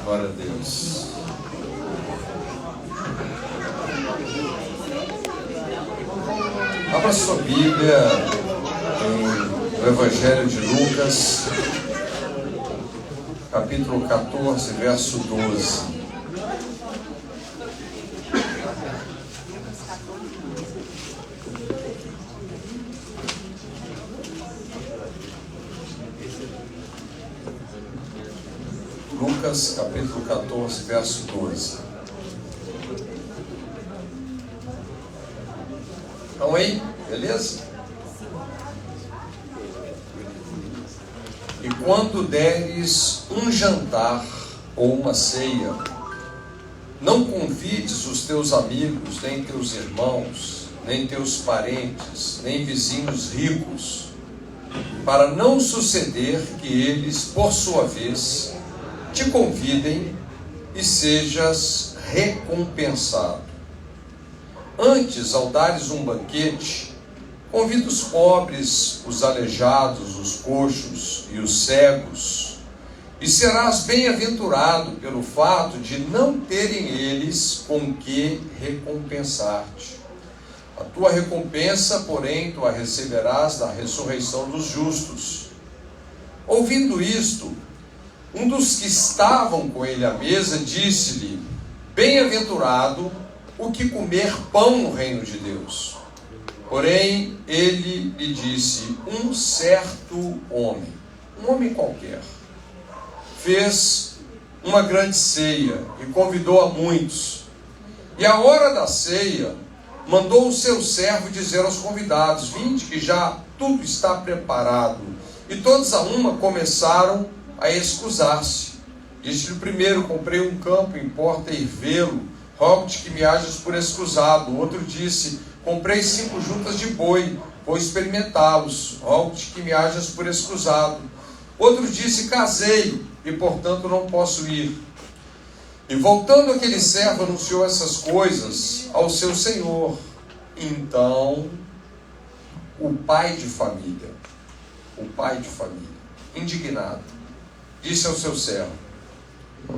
Glória a Deus. Abra sua Bíblia no Evangelho de Lucas, capítulo 14, verso 12. Lucas, capítulo 14, verso 12. Estão aí? Beleza? E quando deres um jantar ou uma ceia, não convides os teus amigos, nem teus irmãos, nem teus parentes, nem vizinhos ricos, para não suceder que eles, por sua vez, te convidem e sejas recompensado. Antes, ao dares um banquete, convida os pobres, os aleijados, os coxos e os cegos, e serás bem-aventurado pelo fato de não terem eles com que recompensar-te. A tua recompensa, porém, tu a receberás da ressurreição dos justos. Ouvindo isto, um dos que estavam com ele à mesa disse-lhe: bem-aventurado o que comer pão no reino de Deus. Porém, ele lhe disse: um certo homem, um homem qualquer, fez uma grande ceia e convidou a muitos. E à hora da ceia, mandou o seu servo dizer aos convidados: vinde, que já tudo está preparado. E todos a uma começaram a excusar-se. Disse-lhe o primeiro: comprei um campo, importa ir vê-lo, rogo-te que me hajas por excusado. O outro disse: comprei 5 juntas de boi, vou experimentá-los, rogo-te que me hajas por excusado. Outro disse: casei, e portanto não posso ir. E voltando aquele servo, anunciou essas coisas ao seu senhor. Então o pai de família, indignado, disse ao seu servo: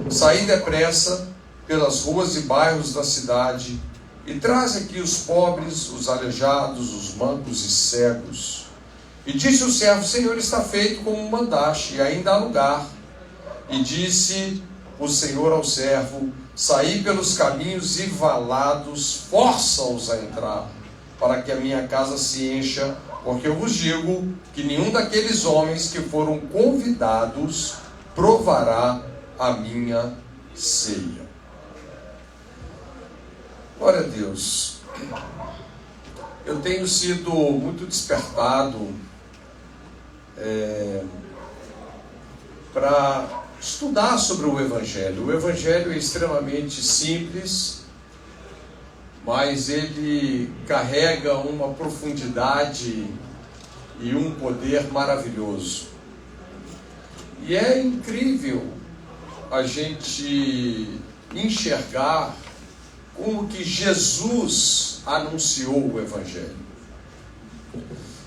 saí depressa pelas ruas e bairros da cidade e traz aqui os pobres, os aleijados, os mancos e cegos. E disse o servo: Senhor, está feito como mandaste, e ainda há lugar. E disse o Senhor ao servo: saí pelos caminhos e valados, força-os a entrar, para que a minha casa se encha, porque eu vos digo que nenhum daqueles homens que foram convidados provará a minha ceia. Glória a Deus. Eu tenho sido muito despertado para estudar sobre o Evangelho. O Evangelho é extremamente simples, mas ele carrega uma profundidade e um poder maravilhoso. E é incrível a gente enxergar como que Jesus anunciou o Evangelho.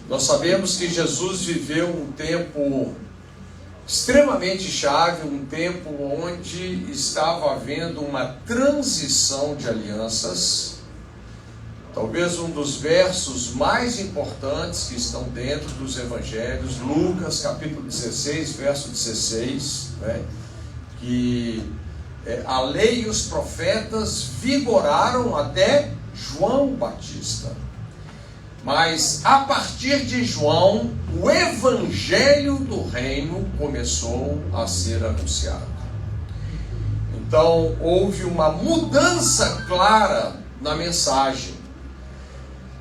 Nós sabemos que Jesus viveu um tempo extremamente chave, um tempo onde estava havendo uma transição de alianças. Talvez um dos versos mais importantes que estão dentro dos Evangelhos, Lucas capítulo 16, verso 16, que a lei e os profetas vigoraram até João Batista. Mas a partir de João, o Evangelho do Reino começou a ser anunciado. Então, houve uma mudança clara na mensagem.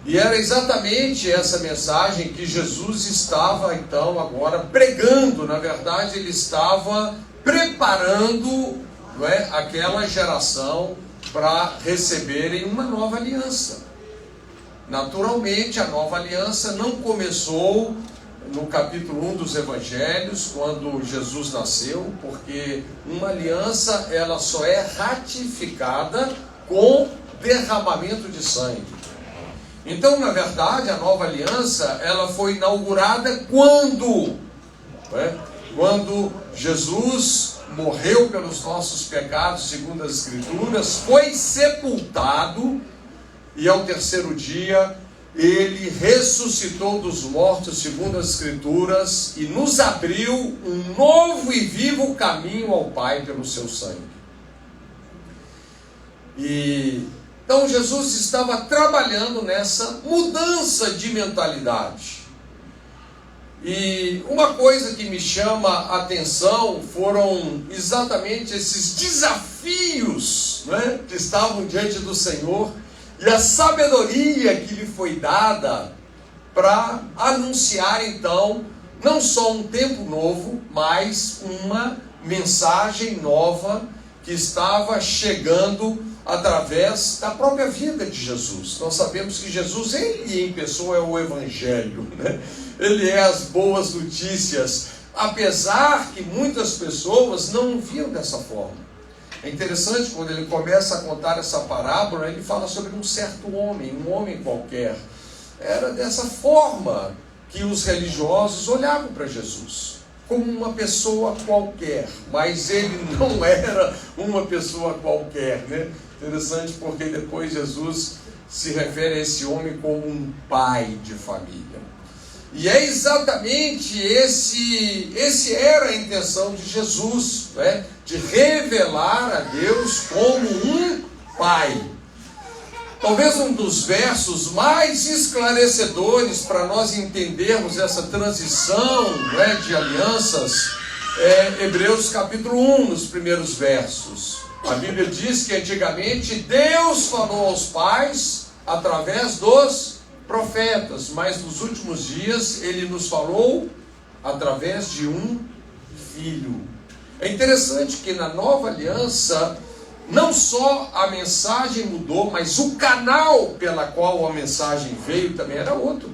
E era exatamente essa mensagem que Jesus estava, então, agora pregando. Na verdade, ele estava preparando, aquela geração para receberem uma nova aliança. Naturalmente, a nova aliança não começou no capítulo 1 dos Evangelhos, quando Jesus nasceu, porque uma aliança ela só é ratificada com derramamento de sangue. Então, na verdade, a nova aliança ela foi inaugurada quando? Quando Jesus morreu pelos nossos pecados, segundo as Escrituras, foi sepultado, e ao terceiro dia ele ressuscitou dos mortos, segundo as Escrituras, e nos abriu um novo e vivo caminho ao Pai pelo seu sangue. Então Jesus estava trabalhando nessa mudança de mentalidade. E uma coisa que me chama a atenção foram exatamente esses desafios, né, que estavam diante do Senhor, e a sabedoria que lhe foi dada para anunciar então não só um tempo novo, mas uma mensagem nova que estava chegando através da própria vida de Jesus. Nós sabemos que Jesus, ele em pessoa é o Evangelho, né? Ele é as boas notícias, apesar que muitas pessoas não viam dessa forma. É interessante, quando ele começa a contar essa parábola, ele fala sobre um certo homem, um homem qualquer. Era dessa forma que os religiosos olhavam para Jesus, como uma pessoa qualquer, mas ele não era uma pessoa qualquer, né? Interessante, porque depois Jesus se refere a esse homem como um pai de família. E é exatamente esse era a intenção de Jesus, né? De revelar a Deus como um pai. Talvez um dos versos mais esclarecedores para nós entendermos essa transição, né, de alianças é Hebreus capítulo 1, nos primeiros versos. A Bíblia diz que antigamente Deus falou aos pais através dos profetas, mas nos últimos dias ele nos falou através de um filho. É interessante que na nova aliança não só a mensagem mudou, mas o canal pela qual a mensagem veio também era outro.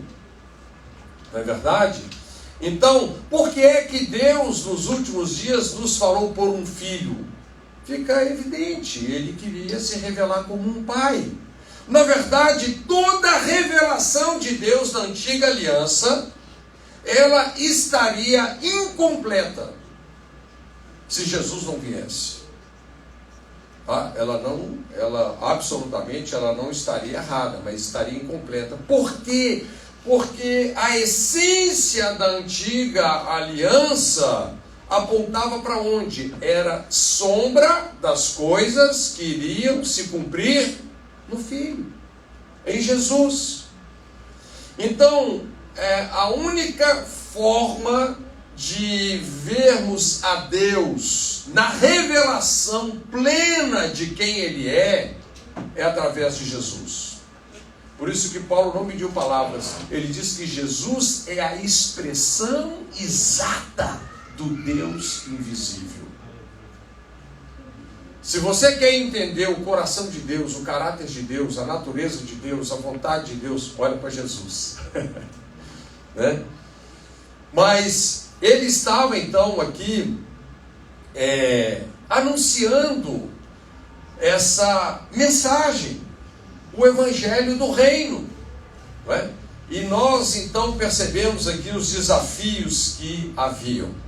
Não é verdade? Então, por que é que Deus nos últimos dias nos falou por um filho? Fica evidente, ele queria se revelar como um pai. Na verdade, toda a revelação de Deus na antiga aliança, ela estaria incompleta se Jesus não viesse. Ela absolutamente não estaria errada, mas estaria incompleta. Por quê? Porque a essência da antiga aliança apontava para onde? Era sombra das coisas que iriam se cumprir no Filho, em Jesus. Então, a única forma de vermos a Deus na revelação plena de quem Ele é através de Jesus. Por isso que Paulo não mediu palavras. Ele diz que Jesus é a expressão exata do Deus invisível. Se você quer entender o coração de Deus, o caráter de Deus, a natureza de Deus, a vontade de Deus, olha para Jesus. Né? Mas ele estava então aqui anunciando essa mensagem, o Evangelho do Reino. Não é? E nós então percebemos aqui os desafios que haviam.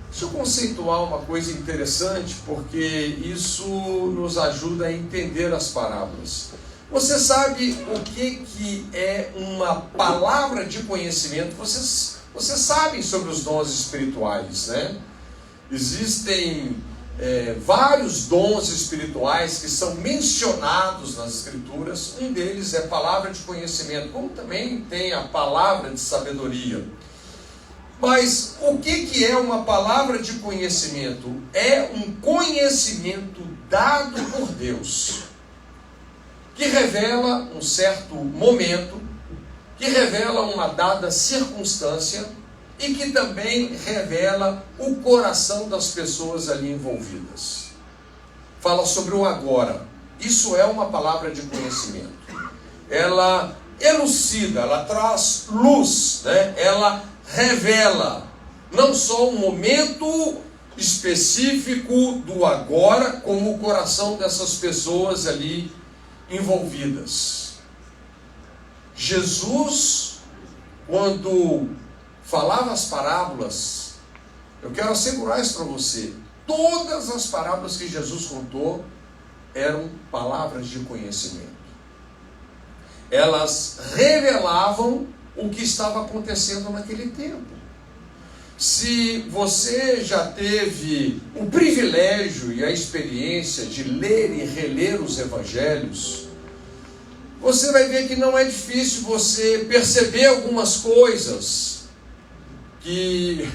Deixa eu conceituar uma coisa interessante, porque isso nos ajuda a entender as parábolas. Você sabe o que é uma palavra de conhecimento? Vocês sabem sobre os dons espirituais, né? Existem vários dons espirituais que são mencionados nas Escrituras. Um deles é palavra de conhecimento, como também tem a palavra de sabedoria. Mas o que é uma palavra de conhecimento? É um conhecimento dado por Deus, que revela um certo momento, que revela uma dada circunstância e que também revela o coração das pessoas ali envolvidas. Fala sobre o agora. Isso é uma palavra de conhecimento. Ela elucida, ela traz luz, né? Ela revela não só um momento específico do agora, como o coração dessas pessoas ali envolvidas. Jesus, quando falava as parábolas, eu quero assegurar isso para você, todas as parábolas que Jesus contou eram palavras de conhecimento. Elas revelavam o que estava acontecendo naquele tempo. Se você já teve o privilégio e a experiência de ler e reler os evangelhos, você vai ver que não é difícil você perceber algumas coisas que,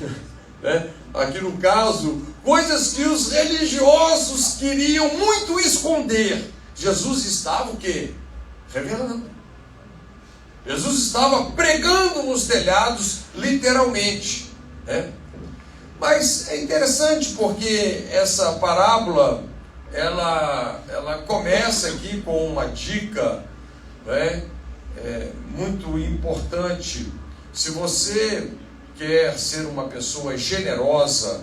né, aqui no caso, coisas que os religiosos queriam muito esconder. Jesus estava o quê? Revelando. Jesus estava pregando nos telhados, literalmente. Mas é interessante porque essa parábola ela começa aqui com uma dica, né, muito importante. Se você quer ser uma pessoa generosa,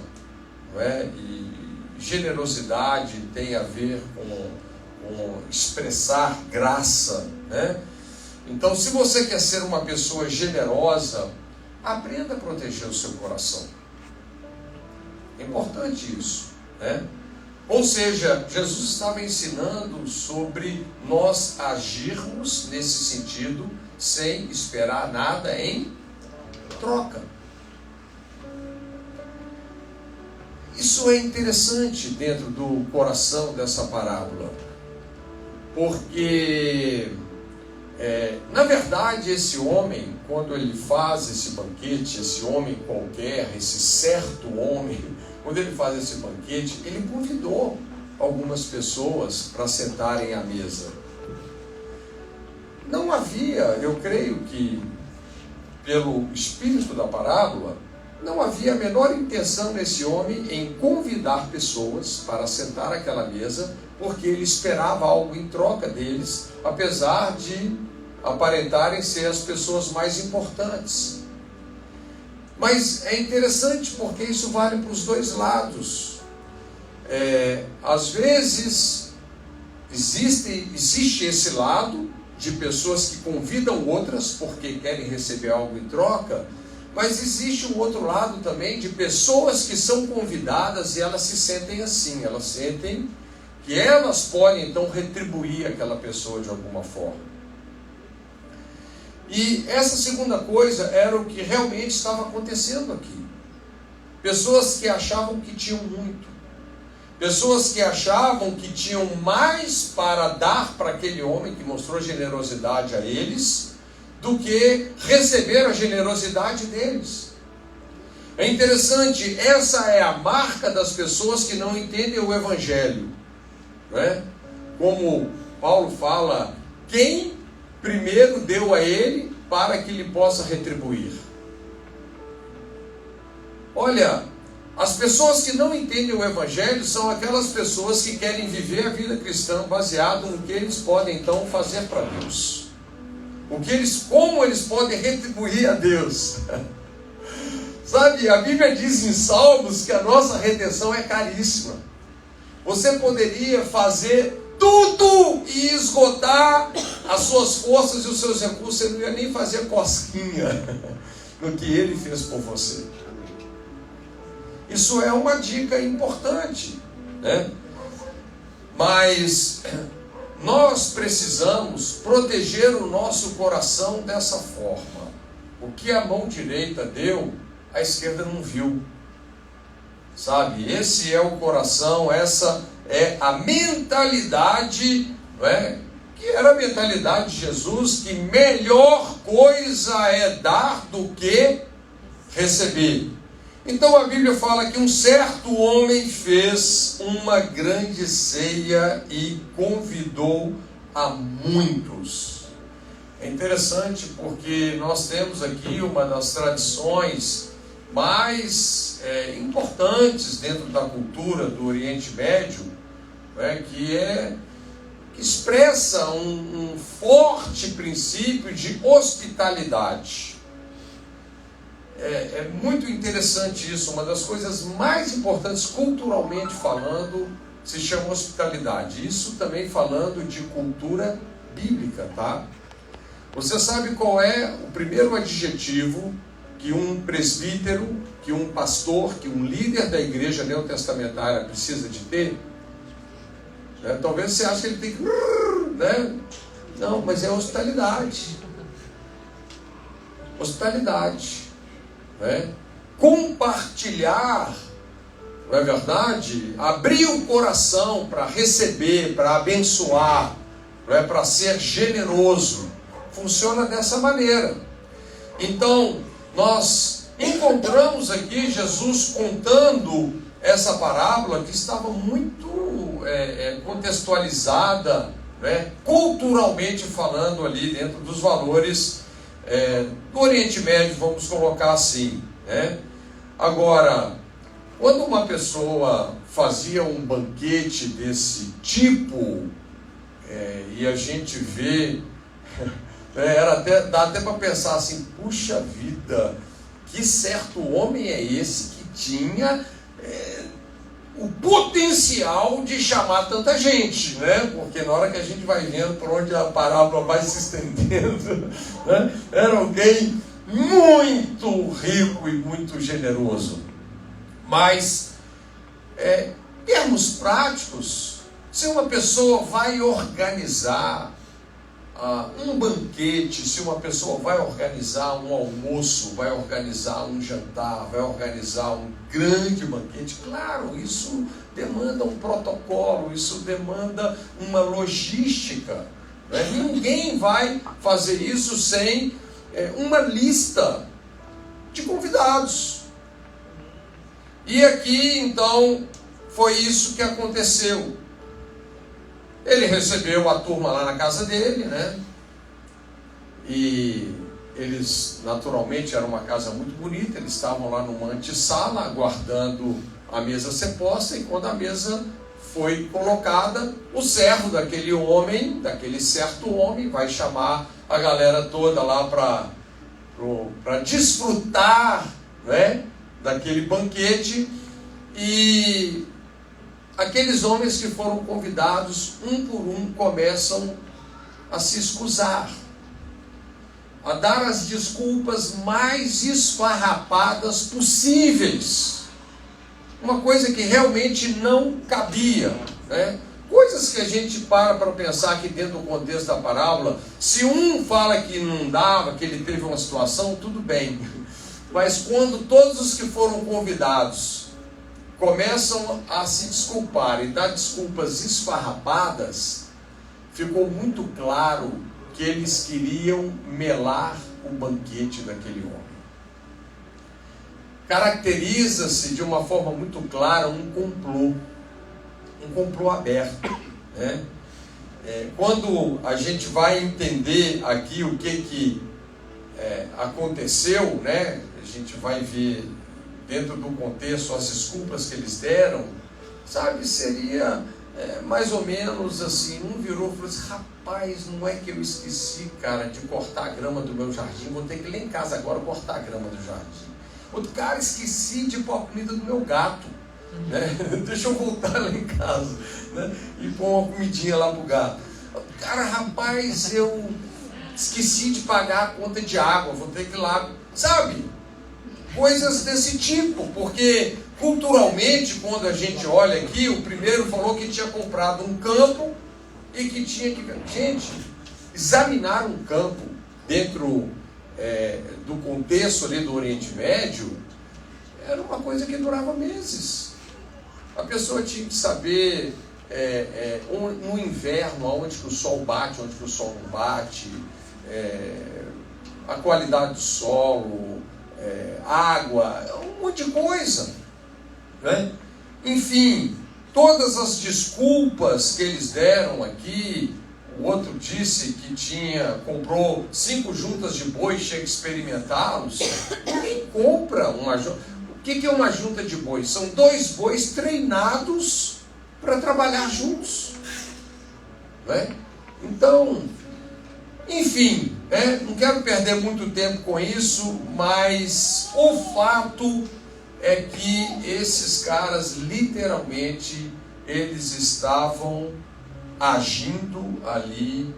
e generosidade tem a ver com expressar graça, então, se você quer ser uma pessoa generosa, aprenda a proteger o seu coração. É importante isso, Ou seja, Jesus estava ensinando sobre nós agirmos nesse sentido sem esperar nada em troca. Isso é interessante dentro do coração dessa parábola, porque na verdade, esse homem, quando ele faz esse banquete, esse homem qualquer, esse certo homem, quando ele faz esse banquete, ele convidou algumas pessoas para sentarem à mesa. Não havia, eu creio que, pelo espírito da parábola, não havia a menor intenção nesse homem em convidar pessoas para sentar àquela mesa, porque ele esperava algo em troca deles, apesar de aparentarem ser as pessoas mais importantes. Mas é interessante porque isso vale para os dois lados. Às vezes existe esse lado de pessoas que convidam outras porque querem receber algo em troca, mas existe um outro lado também de pessoas que são convidadas e elas se sentem assim, elas sentem que elas podem então retribuir aquela pessoa de alguma forma. E essa segunda coisa era o que realmente estava acontecendo aqui. Pessoas que achavam que tinham muito. Pessoas que achavam que tinham mais para dar para aquele homem que mostrou generosidade a eles, do que receber a generosidade deles. É interessante, essa é a marca das pessoas que não entendem o Evangelho. Como Paulo fala, quem primeiro deu a ele para que ele possa retribuir. Olha, as pessoas que não entendem o Evangelho são aquelas pessoas que querem viver a vida cristã baseado no que eles podem então fazer para Deus. Como eles podem retribuir a Deus. Sabe, a Bíblia diz em Salmos que a nossa redenção é caríssima. Você poderia fazer tudo e esgotar as suas forças e os seus recursos, você não ia nem fazer cosquinha no que ele fez por você. Isso é uma dica importante, Mas nós precisamos proteger o nosso coração dessa forma. O que a mão direita deu, a esquerda não viu. Sabe, esse é o coração, essa é a mentalidade, que era a mentalidade de Jesus, que melhor coisa é dar do que receber. Então a Bíblia fala que um certo homem fez uma grande ceia e convidou a muitos. É interessante porque nós temos aqui uma das tradições mais importantes dentro da cultura do Oriente Médio, que expressa um forte princípio de hospitalidade. É muito interessante isso. Uma das coisas mais importantes culturalmente falando se chama hospitalidade. Isso também falando de cultura bíblica, tá? Você sabe qual é o primeiro adjetivo que que um presbítero, que um pastor, que um líder da igreja neotestamentária precisa de ter? Talvez você ache que ele tem que... né? Não, mas é hospitalidade. Hospitalidade. Né? Compartilhar, não é verdade? Abrir o coração para receber, para abençoar, não é? Para ser generoso. Funciona dessa maneira. Então, nós encontramos aqui Jesus contando essa parábola que estava muito contextualizada, né? Culturalmente falando ali dentro dos valores do Oriente Médio, vamos colocar assim, né? Agora, quando uma pessoa fazia um banquete desse tipo, e a gente vê, dá até para pensar assim, puxa vida, que certo homem é esse que tinha o potencial de chamar tanta gente, né? Porque na hora que a gente vai vendo por onde a parábola vai se estendendo, né? Era alguém muito rico e muito generoso. Mas, termos práticos, se uma pessoa vai organizar um banquete, se uma pessoa vai organizar um almoço, vai organizar um jantar, vai organizar um grande banquete, claro, isso demanda um protocolo, isso demanda uma logística, né? Ninguém vai fazer isso sem uma lista de convidados. E aqui, então, foi isso que aconteceu. Ele recebeu a turma lá na casa dele, né? E eles, naturalmente, era uma casa muito bonita, eles estavam lá numa antessala, aguardando a mesa ser posta, e quando a mesa foi colocada, o servo daquele homem, daquele certo homem, vai chamar a galera toda lá para desfrutar, né, daquele banquete, e aqueles homens que foram convidados, um por um, começam a se escusar, a dar as desculpas mais esfarrapadas possíveis. Uma coisa que realmente não cabia, né? Coisas que a gente para pensar aqui dentro do contexto da parábola. Se um fala que não dava, que ele teve uma situação, tudo bem. Mas quando todos os que foram convidados começam a se desculpar e dar desculpas esfarrapadas, ficou muito claro que eles queriam melar o banquete daquele homem. Caracteriza-se de uma forma muito clara um complô aberto, né? Quando a gente vai entender aqui o que aconteceu, né? A gente vai ver dentro do contexto as desculpas que eles deram, sabe, seria mais ou menos assim, um virou e falou assim, rapaz, não é que eu esqueci, cara, de cortar a grama do meu jardim, vou ter que ir lá em casa agora cortar a grama do jardim. Outro cara, esqueci de pôr a comida do meu gato, né? Deixa eu voltar lá em casa, né? E pôr uma comidinha lá pro gato. Cara, rapaz, eu esqueci de pagar a conta de água, vou ter que ir lá, sabe? Coisas desse tipo, porque culturalmente, quando a gente olha aqui, o primeiro falou que tinha comprado um campo e que tinha que... Gente, examinar um campo dentro do contexto ali do Oriente Médio era uma coisa que durava meses. A pessoa tinha que saber no inverno, onde que o sol bate, onde que o sol não bate, a qualidade do solo, água, um monte de coisa, né? Enfim, todas as desculpas que eles deram aqui. O outro disse que comprou 5 juntas de boi, tinha que experimentá-los. Ninguém compra uma junta. O que é uma junta de boi? São 2 bois treinados para trabalhar juntos, né? Então, enfim, não quero perder muito tempo com isso, mas o fato é que esses caras, literalmente, eles estavam agindo ali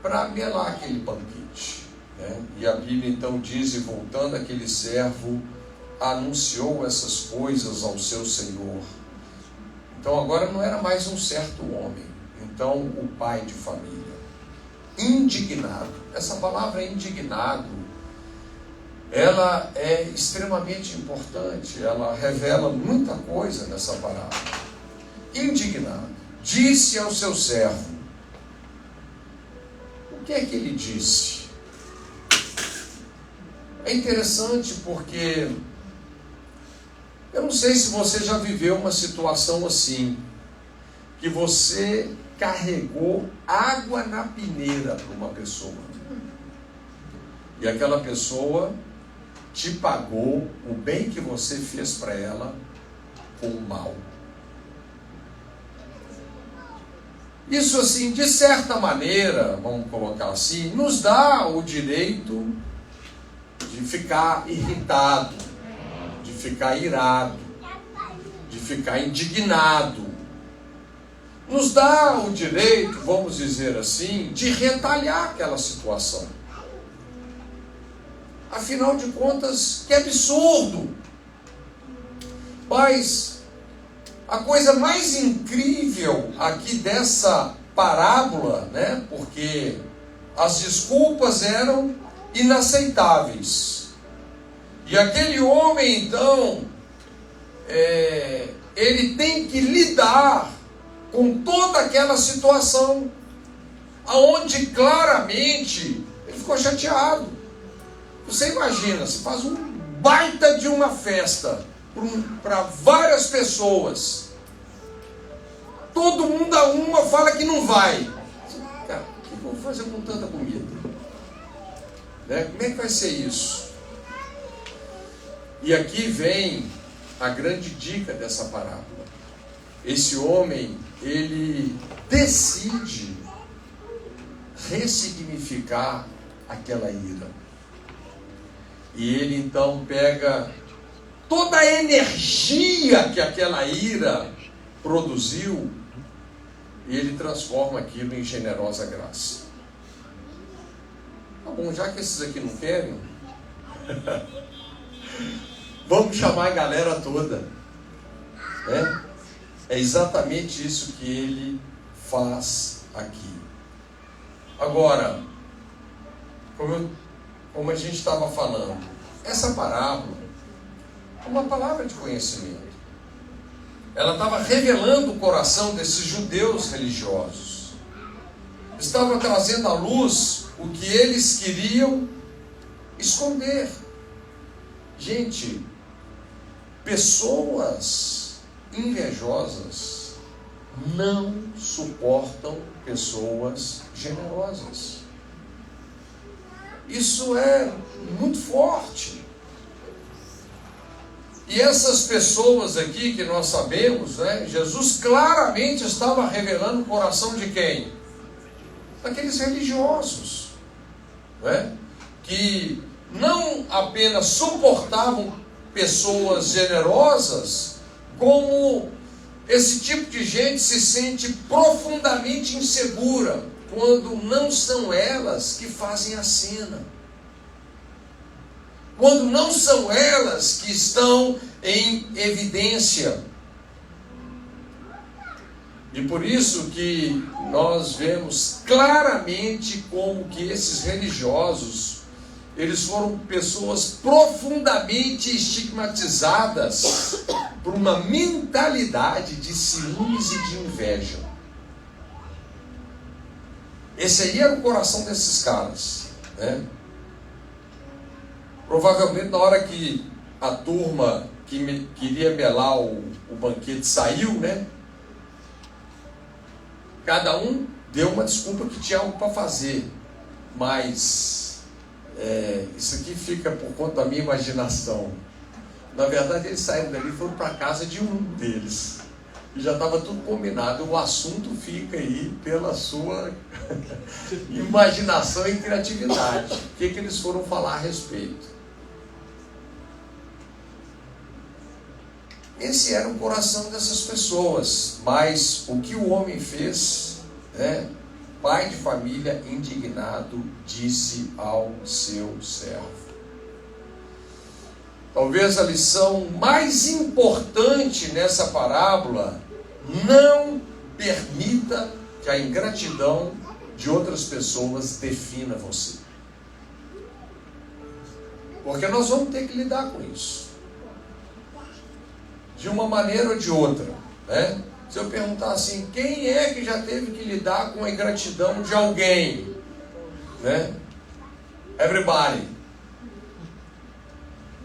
para melar aquele banquete. né? E a Bíblia então diz, e voltando aquele servo, anunciou essas coisas ao seu senhor. Então agora não era mais um certo homem. Então o pai de família, indignado, essa palavra indignado, ela é extremamente importante, ela revela muita coisa nessa palavra. Indignado, disse ao seu servo. O que é que ele disse? É interessante porque eu não sei se você já viveu uma situação assim, que você carregou água na peneira para uma pessoa. E aquela pessoa te pagou o bem que você fez para ela com o mal. Isso assim, de certa maneira, vamos colocar assim, nos dá o direito de ficar irritado, de ficar irado, de ficar indignado. Nos dá o direito, vamos dizer assim, de retalhar aquela situação. Afinal de contas, que absurdo! Mas a coisa mais incrível aqui dessa parábola, né? Porque as desculpas eram inaceitáveis. E aquele homem, então, ele tem que lidar com toda aquela situação, aonde claramente ele ficou chateado. Você imagina, você faz um baita de uma festa para várias pessoas, todo mundo a uma fala que não vai. Cara, o que eu vou fazer com tanta comida? Né? Como é que vai ser isso? E aqui vem a grande dica dessa parábola. Esse homem, ele decide ressignificar aquela ira. E ele então pega toda a energia que aquela ira produziu e ele transforma aquilo em generosa graça. Tá bom, já que esses aqui não querem, vamos chamar a galera toda. Né? É exatamente isso que ele faz aqui. Agora, como a gente estava falando, essa parábola é uma palavra de conhecimento. Ela estava revelando o coração desses judeus religiosos. Estava trazendo à luz o que eles queriam esconder. Gente, pessoas invejosas não suportam pessoas generosas. Isso é muito forte. E essas pessoas aqui que nós sabemos, né, Jesus claramente estava revelando o coração de quem? Daqueles religiosos, né, que não apenas suportavam pessoas generosas, como esse tipo de gente se sente profundamente insegura quando não são elas que fazem a cena. Quando não são elas que estão em evidência. E por isso que nós vemos claramente como que esses religiosos, eles foram pessoas profundamente estigmatizadas por uma mentalidade de ciúmes e de inveja. Esse aí era o coração desses caras, né? Provavelmente na hora que a turma que queria melar o banquete saiu, né? Cada um deu uma desculpa que tinha algo para fazer. Mas isso aqui fica por conta da minha imaginação. Na verdade, eles saíram dali e foram para a casa de um deles. E já estava tudo combinado. O assunto fica aí pela sua imaginação e criatividade. O que eles foram falar a respeito? Esse era o coração dessas pessoas. Mas o que o homem fez, né, pai de família indignado, disse ao seu servo. Talvez a lição mais importante nessa parábola: não permita que a ingratidão de outras pessoas defina você. Porque nós vamos ter que lidar com isso, de uma maneira ou de outra, né? Se eu perguntar assim, quem é que já teve que lidar com a ingratidão de alguém? Né? Everybody.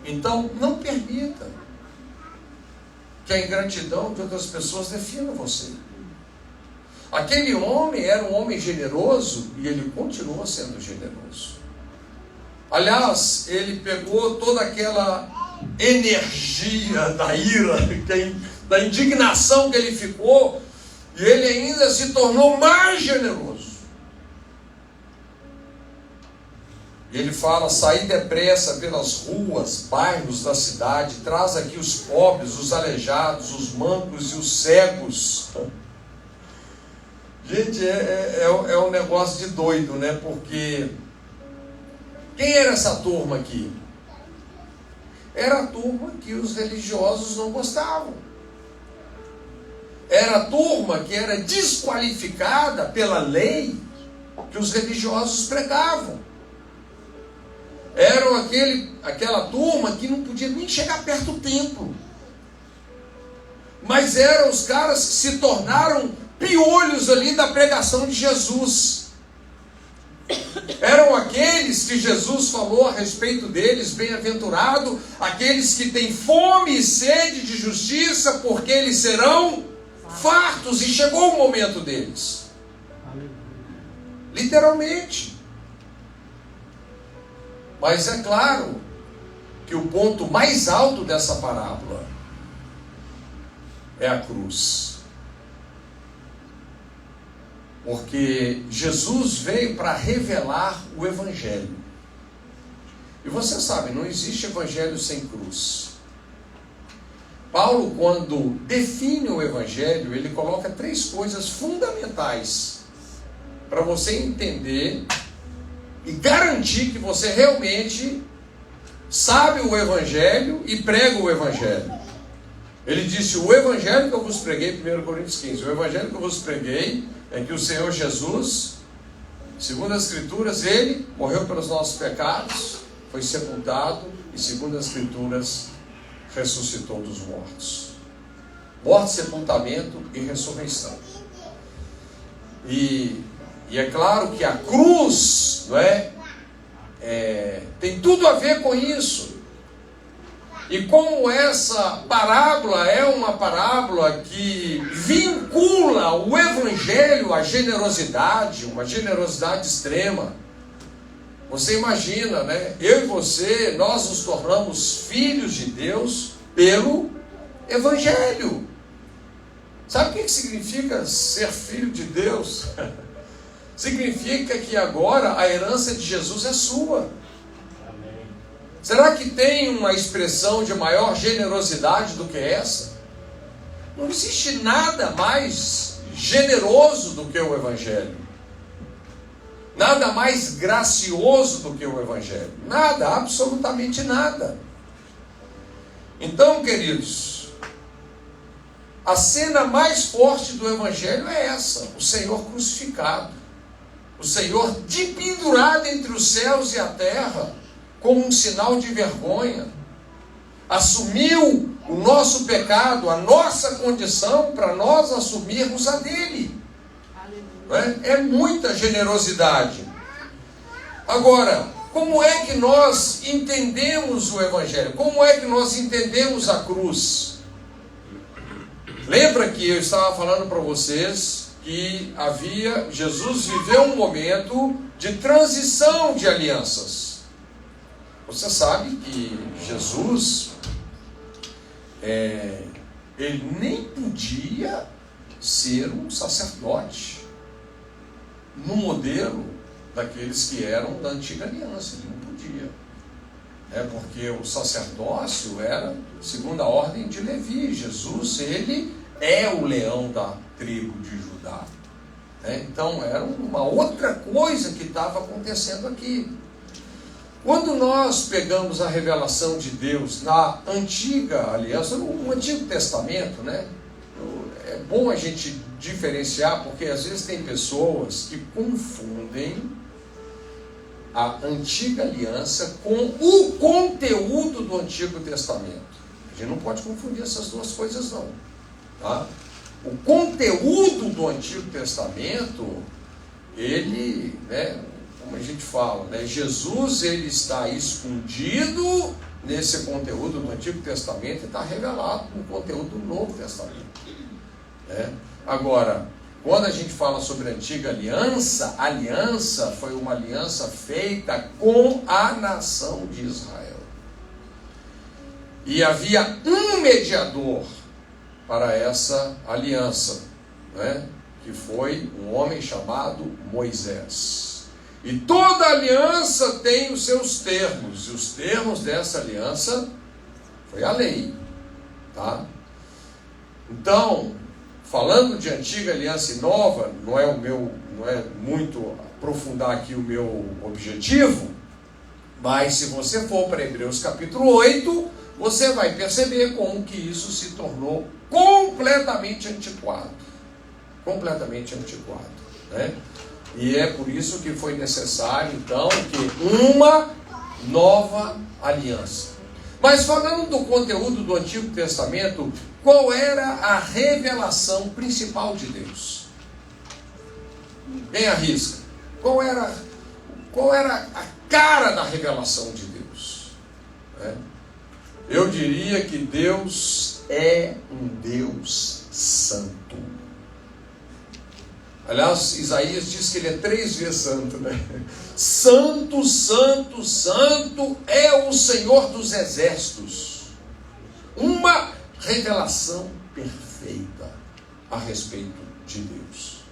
Então, não permita que a ingratidão de outras pessoas defina você. Aquele homem era um homem generoso e ele continua sendo generoso. Aliás, ele pegou toda aquela energia da ira, da indignação que ele ficou, e ele ainda se tornou mais generoso. E ele fala: saí depressa pelas ruas, bairros da cidade, traz aqui os pobres, os aleijados, os mancos e os cegos. Gente, é um negócio de doido, né? Porque quem era essa turma aqui? Era a turma que os religiosos não gostavam. Era a turma que era desqualificada pela lei que os religiosos pregavam. Eram aquela turma que não podia nem chegar perto do templo. Mas eram os caras que se tornaram piolhos ali da pregação de Jesus. Eram aqueles que Jesus falou a respeito deles: bem-aventurado aqueles que têm fome e sede de justiça, porque eles serão fartos. E chegou o momento deles. Literalmente. Mas é claro que o ponto mais alto dessa parábola é a cruz. Porque Jesus veio para revelar o Evangelho. E você sabe, não existe Evangelho sem cruz. Paulo, quando define o Evangelho, ele coloca 3 coisas fundamentais para você entender e garantir que você realmente sabe o Evangelho e prega o Evangelho. Ele disse: o Evangelho que eu vos preguei, 1 Coríntios 15, o Evangelho que eu vos preguei é que o Senhor Jesus, segundo as Escrituras, Ele morreu pelos nossos pecados, foi sepultado e, segundo as Escrituras, ressuscitou dos mortos. Morte, sepultamento e ressurreição. E é claro que a cruz, não é? Tem tudo a ver com isso. E como essa parábola é uma parábola que vincula o Evangelho à generosidade, uma generosidade extrema. Você imagina, né? Eu e você, nós nos tornamos filhos de Deus pelo Evangelho. Sabe o que significa ser filho de Deus? Significa que agora a herança de Jesus é sua. Será que tem uma expressão de maior generosidade do que essa? Não existe nada mais generoso do que o Evangelho. Nada mais gracioso do que o Evangelho. Nada, absolutamente nada. Então, queridos, a cena mais forte do Evangelho é essa: o Senhor crucificado. O Senhor pendurado entre os céus e a terra, como um sinal de vergonha, assumiu o nosso pecado, a nossa condição, para nós assumirmos a dele. É muita generosidade. Agora, como é que nós entendemos o Evangelho? Como é que nós entendemos a cruz? Lembra que eu estava falando para vocês que Jesus viveu um momento de transição de alianças. Você sabe que Jesus, ele nem podia ser um sacerdote no modelo daqueles que eram da antiga aliança. Ele não podia. Porque o sacerdócio era segundo a ordem de Levi. Jesus, ele é o leão da tribo de Judá. né? Então era uma outra coisa que estava acontecendo aqui. Quando nós pegamos a revelação de Deus na antiga aliança, no Antigo Testamento, né? É bom a gente diferenciar, porque às vezes tem pessoas que confundem a antiga aliança com o conteúdo do Antigo Testamento. A gente não pode confundir essas duas coisas não, tá? O conteúdo do Antigo Testamento, ele, né, como a gente fala, né, Jesus, ele está escondido nesse conteúdo do Antigo Testamento e está revelado no conteúdo do Novo Testamento, né? Agora, quando a gente fala sobre a antiga aliança, a aliança foi uma aliança feita com a nação de Israel. E havia um mediador para essa aliança, né? Que foi um homem chamado Moisés. E toda aliança tem os seus termos, e os termos dessa aliança foi a lei, tá? Então, falando de antiga aliança e nova, não é muito aprofundar aqui o meu objetivo, mas se você for para Hebreus capítulo 8, você vai perceber como que isso se tornou completamente antiquado. Completamente antiquado, né? E é por isso que foi necessário, então, que uma nova aliança. Mas falando do conteúdo do Antigo Testamento, qual era a revelação principal de Deus? Quem arrisca? Qual era a cara da revelação de Deus? Eu diria que Deus é um Deus santo. Aliás, Isaías diz que ele é 3 vezes santo, né? Santo, santo, santo é o Senhor dos exércitos. Uma revelação perfeita a respeito de Deus.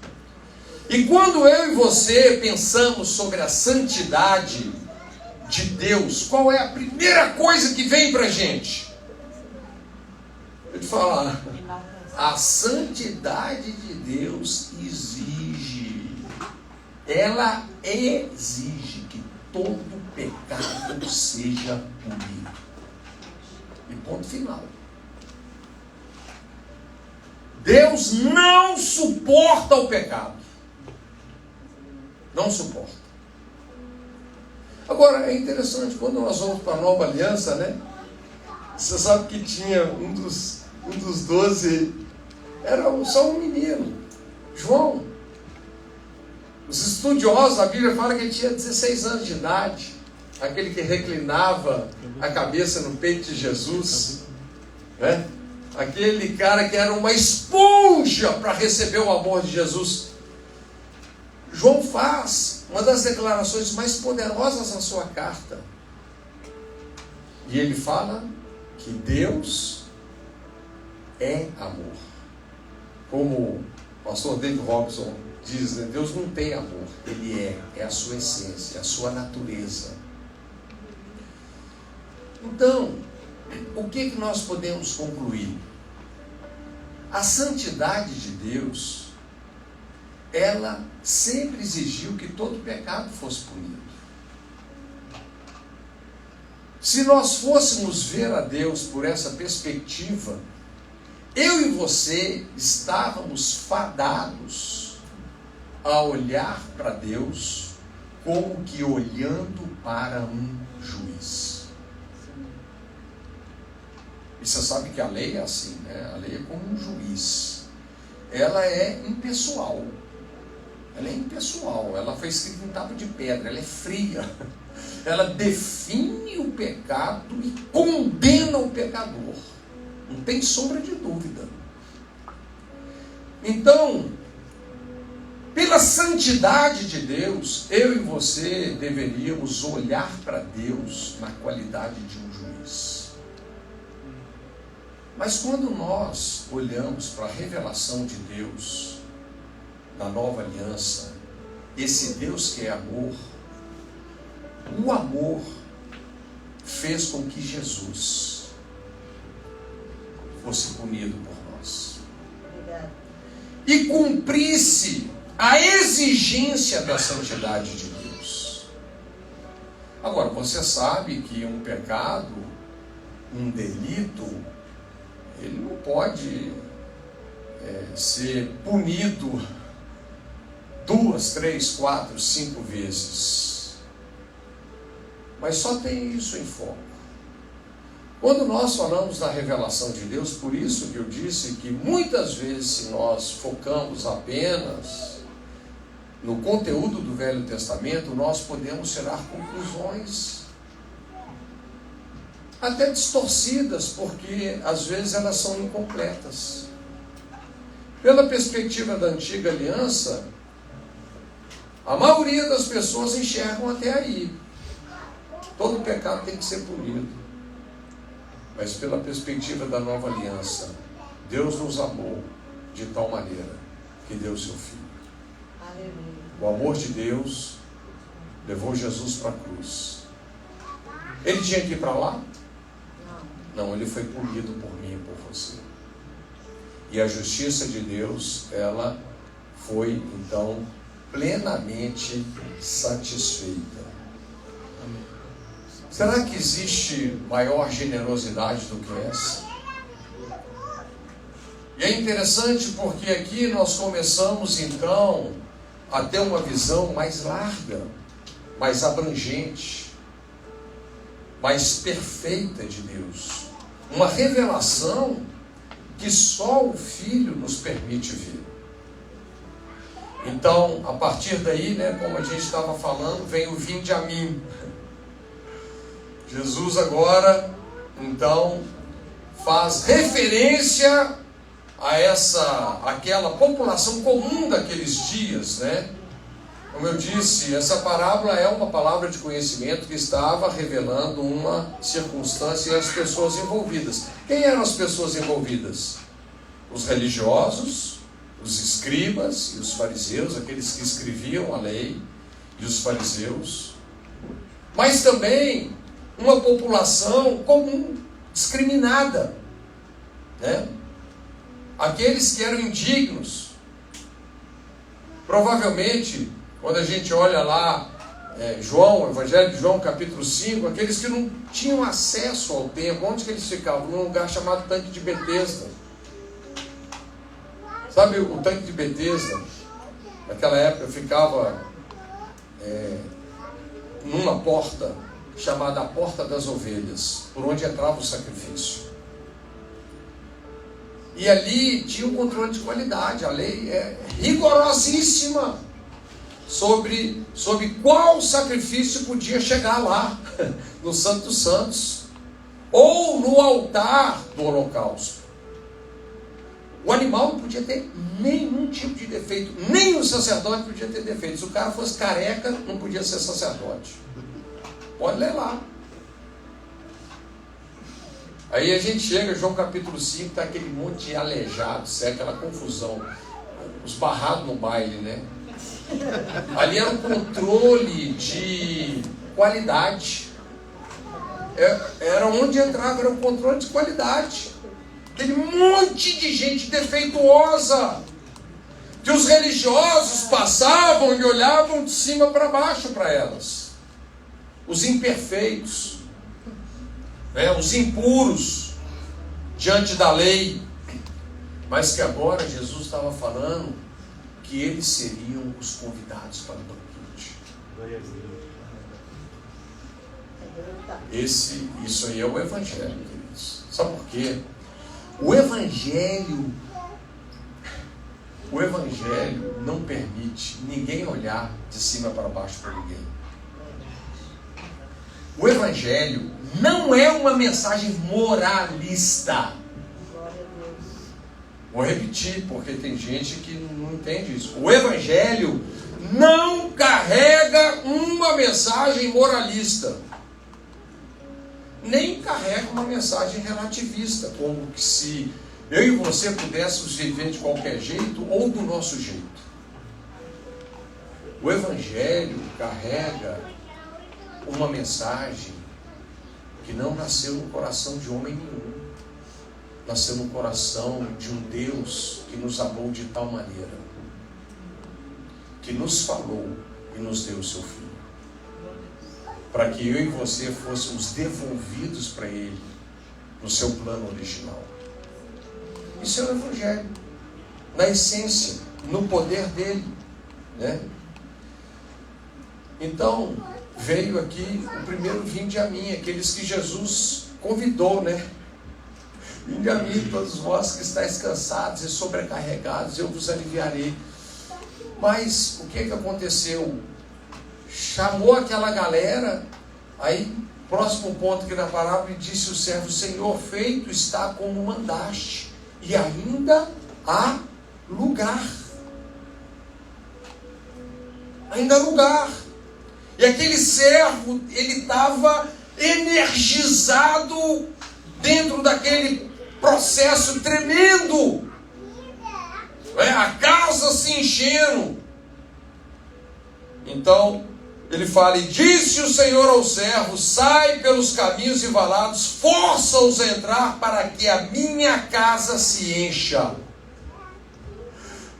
E quando eu e você pensamos sobre a santidade de Deus, qual é a primeira coisa que vem para a gente? Eu te falar, a santidade de Deus exige, ela exige que todo pecado seja punido. E ponto final. Deus não suporta o pecado. Não suporta. Agora, é interessante, quando nós vamos para a nova aliança, né? Você sabe que tinha um dos 12, era só um menino, João. Os estudiosos, a Bíblia fala que ele tinha 16 anos de idade, aquele que reclinava a cabeça no peito de Jesus, né? Aquele cara que era uma esponja para receber o amor de Jesus. João faz uma das declarações mais poderosas na sua carta. E ele fala que Deus é amor. Como o pastor David Robson diz, né? Deus não tem amor, ele é a sua essência, é a sua natureza. Então, o que nós podemos concluir? A santidade de Deus, ela sempre exigiu que todo pecado fosse punido. Se nós fôssemos ver a Deus por essa perspectiva, eu e você estávamos fadados a olhar para Deus como que olhando para um juiz. E você sabe que a lei é assim, né? A lei é como um juiz. Ela é impessoal. Ela é impessoal. Ela foi escrita em tábua de pedra. Ela é fria. Ela define o pecado e condena o pecador. Não tem sombra de dúvida. Então, pela santidade de Deus, eu e você deveríamos olhar para Deus na qualidade de um juiz. Mas quando nós olhamos para a revelação de Deus na nova aliança, esse Deus que é amor, o amor fez com que Jesus fosse punido por nós. Obrigado. E cumprisse a exigência da santidade de Deus. Agora, você sabe que um pecado, um delito, ele não pode ser punido 2, 3, 4, 5 vezes. Mas só tem isso em foco. Quando nós falamos da revelação de Deus, por isso que eu disse que muitas vezes, se nós focamos apenas no conteúdo do Velho Testamento, nós podemos tirar conclusões até distorcidas, porque às vezes elas são incompletas. Pela perspectiva da antiga aliança, a maioria das pessoas enxergam até aí. Todo pecado tem que ser punido. Mas pela perspectiva da nova aliança, Deus nos amou de tal maneira que deu seu Filho. Aleluia. O amor de Deus levou Jesus para a cruz. Ele tinha que ir para lá? Não, ele foi punido por mim e por você. E a justiça de Deus, ela foi então plenamente satisfeita. Será que existe maior generosidade do que essa? E é interessante porque aqui nós começamos então a ter uma visão mais larga, mais abrangente, mais perfeita de Deus. Uma revelação que só o Filho nos permite ver. Então, a partir daí, como a gente estava falando, vem o vinde a mim. Jesus agora, então, faz referência a aquela população comum daqueles dias, Como eu disse, essa parábola é uma palavra de conhecimento que estava revelando uma circunstância e as pessoas envolvidas. Quem eram as pessoas envolvidas? Os religiosos, os escribas e os fariseus, aqueles que escreviam a lei, e os fariseus, mas também uma população comum, discriminada, Aqueles que eram indignos. Provavelmente, quando a gente olha lá, João, Evangelho de João, capítulo 5, aqueles que não tinham acesso ao templo, onde que eles ficavam? Num lugar chamado Tanque de Betesda. Sabe o Tanque de Betesda? Naquela época ficava numa porta chamada a Porta das Ovelhas, por onde entrava o sacrifício. E ali tinha um controle de qualidade. A lei é rigorosíssima sobre qual sacrifício podia chegar lá, no Santo dos Santos, ou no altar do holocausto. O animal não podia ter nenhum tipo de defeito, nem o sacerdote podia ter defeitos. Se o cara fosse careca, não podia ser sacerdote. Pode ler lá. Aí a gente chega, João capítulo 5, está aquele monte de aleijado, aquela confusão, os barrados no baile, Ali era um controle de qualidade. Era onde entrava, era um controle de qualidade. Aquele monte de gente defeituosa, que os religiosos passavam e olhavam de cima para baixo para elas. Os imperfeitos, os impuros diante da lei, mas que agora Jesus estava falando que eles seriam os convidados para o banquete. Isso aí é o Evangelho, queridos. Sabe por quê? O Evangelho não permite ninguém olhar de cima para baixo para ninguém. O Evangelho não é uma mensagem moralista. Vou repetir, porque tem gente que não entende isso. O Evangelho não carrega uma mensagem moralista, nem carrega uma mensagem relativista, como que se eu e você pudéssemos viver de qualquer jeito ou do nosso jeito. O Evangelho carrega uma mensagem que não nasceu no coração de homem nenhum. Nasceu no coração de um Deus que nos amou de tal maneira que nos falou e nos deu o seu Filho, para que eu e você fôssemos devolvidos para Ele no seu plano original. Isso é o Evangelho, na essência, no poder dele, né? Então, veio aqui o primeiro vinde a mim, aqueles que Jesus convidou, né? Vinde a mim, todos vós que estáis cansados e sobrecarregados, eu vos aliviarei. Mas o que aconteceu? Chamou aquela galera, aí, próximo ponto que na palavra, disse o servo: Senhor, feito está como mandaste, e ainda há lugar. Ainda há lugar. E aquele servo, ele estava energizado dentro daquele processo tremendo. A casa se enchendo. Então, ele fala: e disse o Senhor ao servo: sai pelos caminhos e valados, força-os a entrar para que a minha casa se encha.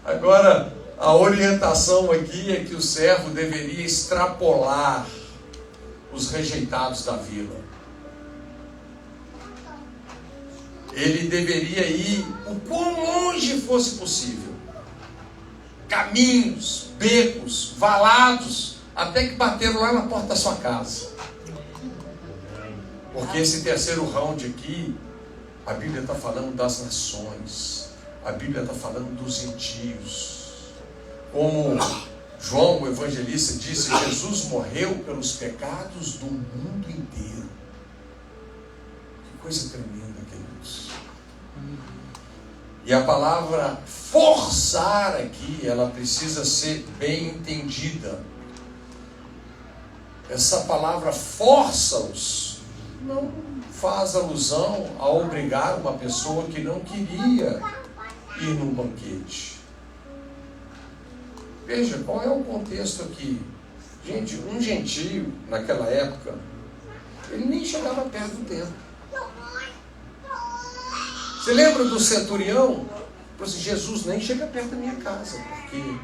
Agora, a orientação aqui é que o servo deveria extrapolar os rejeitados da vila. Ele deveria ir o quão longe fosse possível. Caminhos, becos, valados, até que bateram lá na porta da sua casa. Porque esse terceiro round aqui, a Bíblia está falando das nações. A Bíblia está falando dos gentios. Como João, o evangelista, disse: Jesus morreu pelos pecados do mundo inteiro. Que coisa tremenda, queridos. E a palavra forçar aqui, ela precisa ser bem entendida. Essa palavra força-os não faz alusão a obrigar uma pessoa que não queria ir num banquete. Veja, qual é o contexto aqui? Gente, um gentio, naquela época, ele nem chegava perto do templo. Você lembra do centurião? Falou assim: Jesus nem chega perto da minha casa, porque...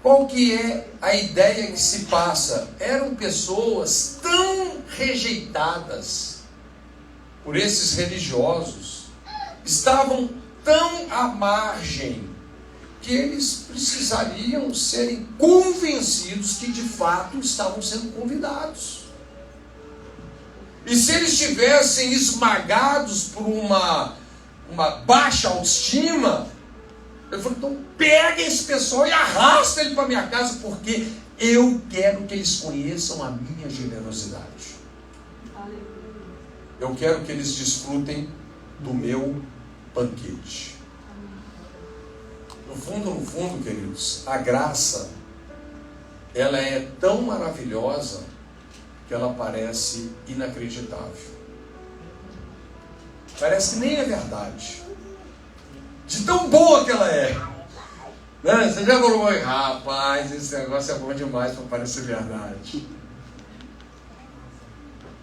Qual que é a ideia que se passa? Eram pessoas tão rejeitadas por esses religiosos, estavam tão à margem, que eles precisariam serem convencidos que de fato estavam sendo convidados. E se eles estivessem esmagados por uma baixa autoestima, eu falei: então pega esse pessoal e arrasta ele para minha casa, porque eu quero que eles conheçam a minha generosidade. Eu quero que eles desfrutem do meu banquete. No fundo, queridos, a graça, ela é tão maravilhosa que ela parece inacreditável. Parece que nem é verdade. De tão boa que ela é. Né? Você já falou: rapaz, esse negócio é bom demais para parecer verdade.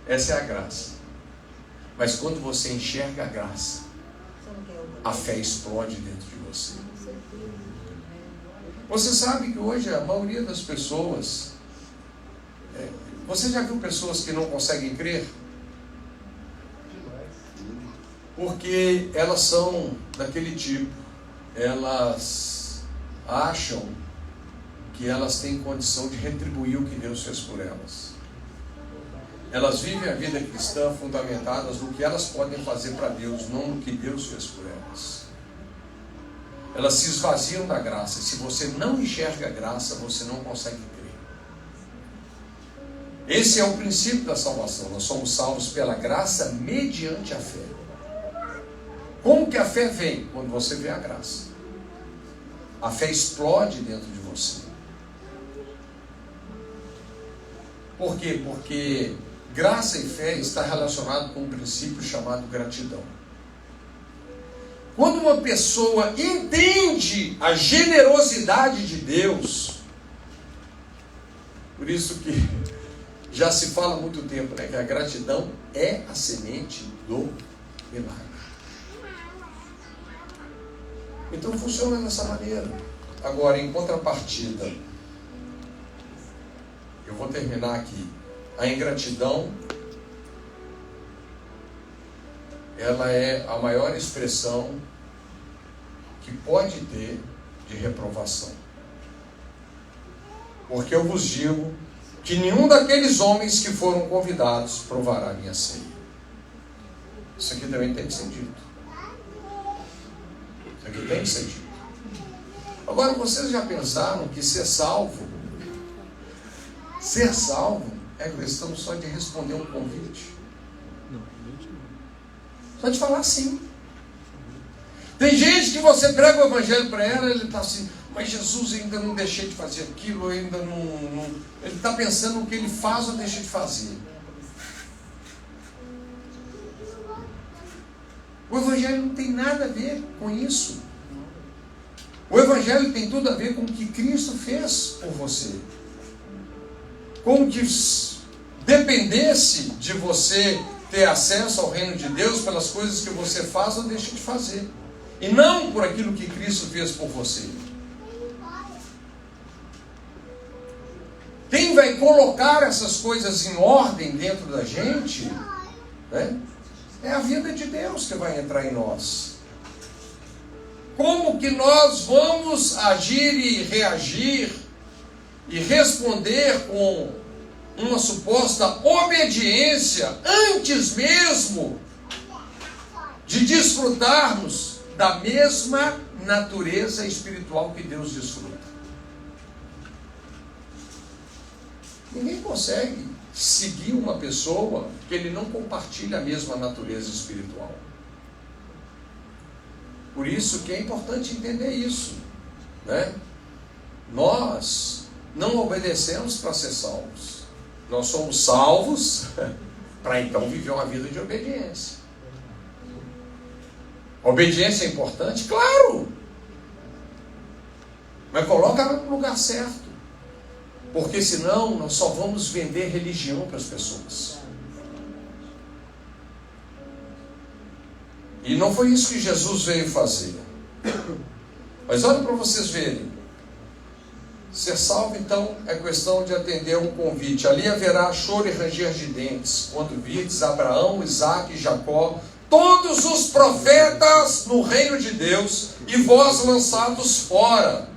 Essa é a graça. Mas quando você enxerga a graça, a fé explode dentro de você. Você sabe que hoje a maioria das pessoas... Você já viu pessoas que não conseguem crer? Porque elas são daquele tipo. Elas acham que elas têm condição de retribuir o que Deus fez por elas. Elas vivem a vida cristã fundamentadas no que elas podem fazer para Deus, não no que Deus fez por elas. Elas se esvaziam da graça. E se você não enxerga a graça, você não consegue crer. Esse é o princípio da salvação. Nós somos salvos pela graça mediante a fé. Como que a fé vem? Quando você vê a graça. A fé explode dentro de você. Por quê? Porque graça e fé está relacionado com um princípio chamado gratidão. Quando uma pessoa entende a generosidade de Deus, por isso que já se fala há muito tempo, né, que a gratidão é a semente do milagre. Então funciona dessa maneira. Agora, em contrapartida, eu vou terminar aqui. A ingratidão, ela é a maior expressão que pode ter de reprovação. Porque eu vos digo que nenhum daqueles homens que foram convidados provará a minha ceia. Isso aqui também tem que ser dito. Isso aqui tem que ser dito. Agora, vocês já pensaram que ser salvo é questão só de responder um convite? Só de falar sim. Tem gente que você prega o evangelho para ela, ele está assim, mas Jesus, ainda não deixei de fazer aquilo, ainda não. Ele está pensando no que ele faz ou deixa de fazer. O evangelho não tem nada a ver com isso. O evangelho tem tudo a ver com o que Cristo fez por você. Como que dependesse de você ter acesso ao reino de Deus pelas coisas que você faz ou deixa de fazer. E não por aquilo que Cristo fez por você. Quem vai colocar essas coisas em ordem dentro da gente, né, é a vida de Deus que vai entrar em nós. Como que nós vamos agir e reagir e responder com uma suposta obediência antes mesmo de desfrutarmos da mesma natureza espiritual que Deus desfruta? Ninguém consegue seguir uma pessoa que ele não compartilha a mesma natureza espiritual. Por isso que é importante entender isso, né? Nós não obedecemos para ser salvos. Nós somos salvos para então viver uma vida de obediência. Obediência é importante? Claro! Mas coloca ela no lugar certo. Porque senão nós só vamos vender religião para as pessoas. E não foi isso que Jesus veio fazer. Mas olha para vocês verem. Ser salvo, então, é questão de atender um convite. Ali haverá choro e ranger de dentes, quando virdes Abraão, Isaque e Jacó, todos os profetas no reino de Deus, e vós lançados fora.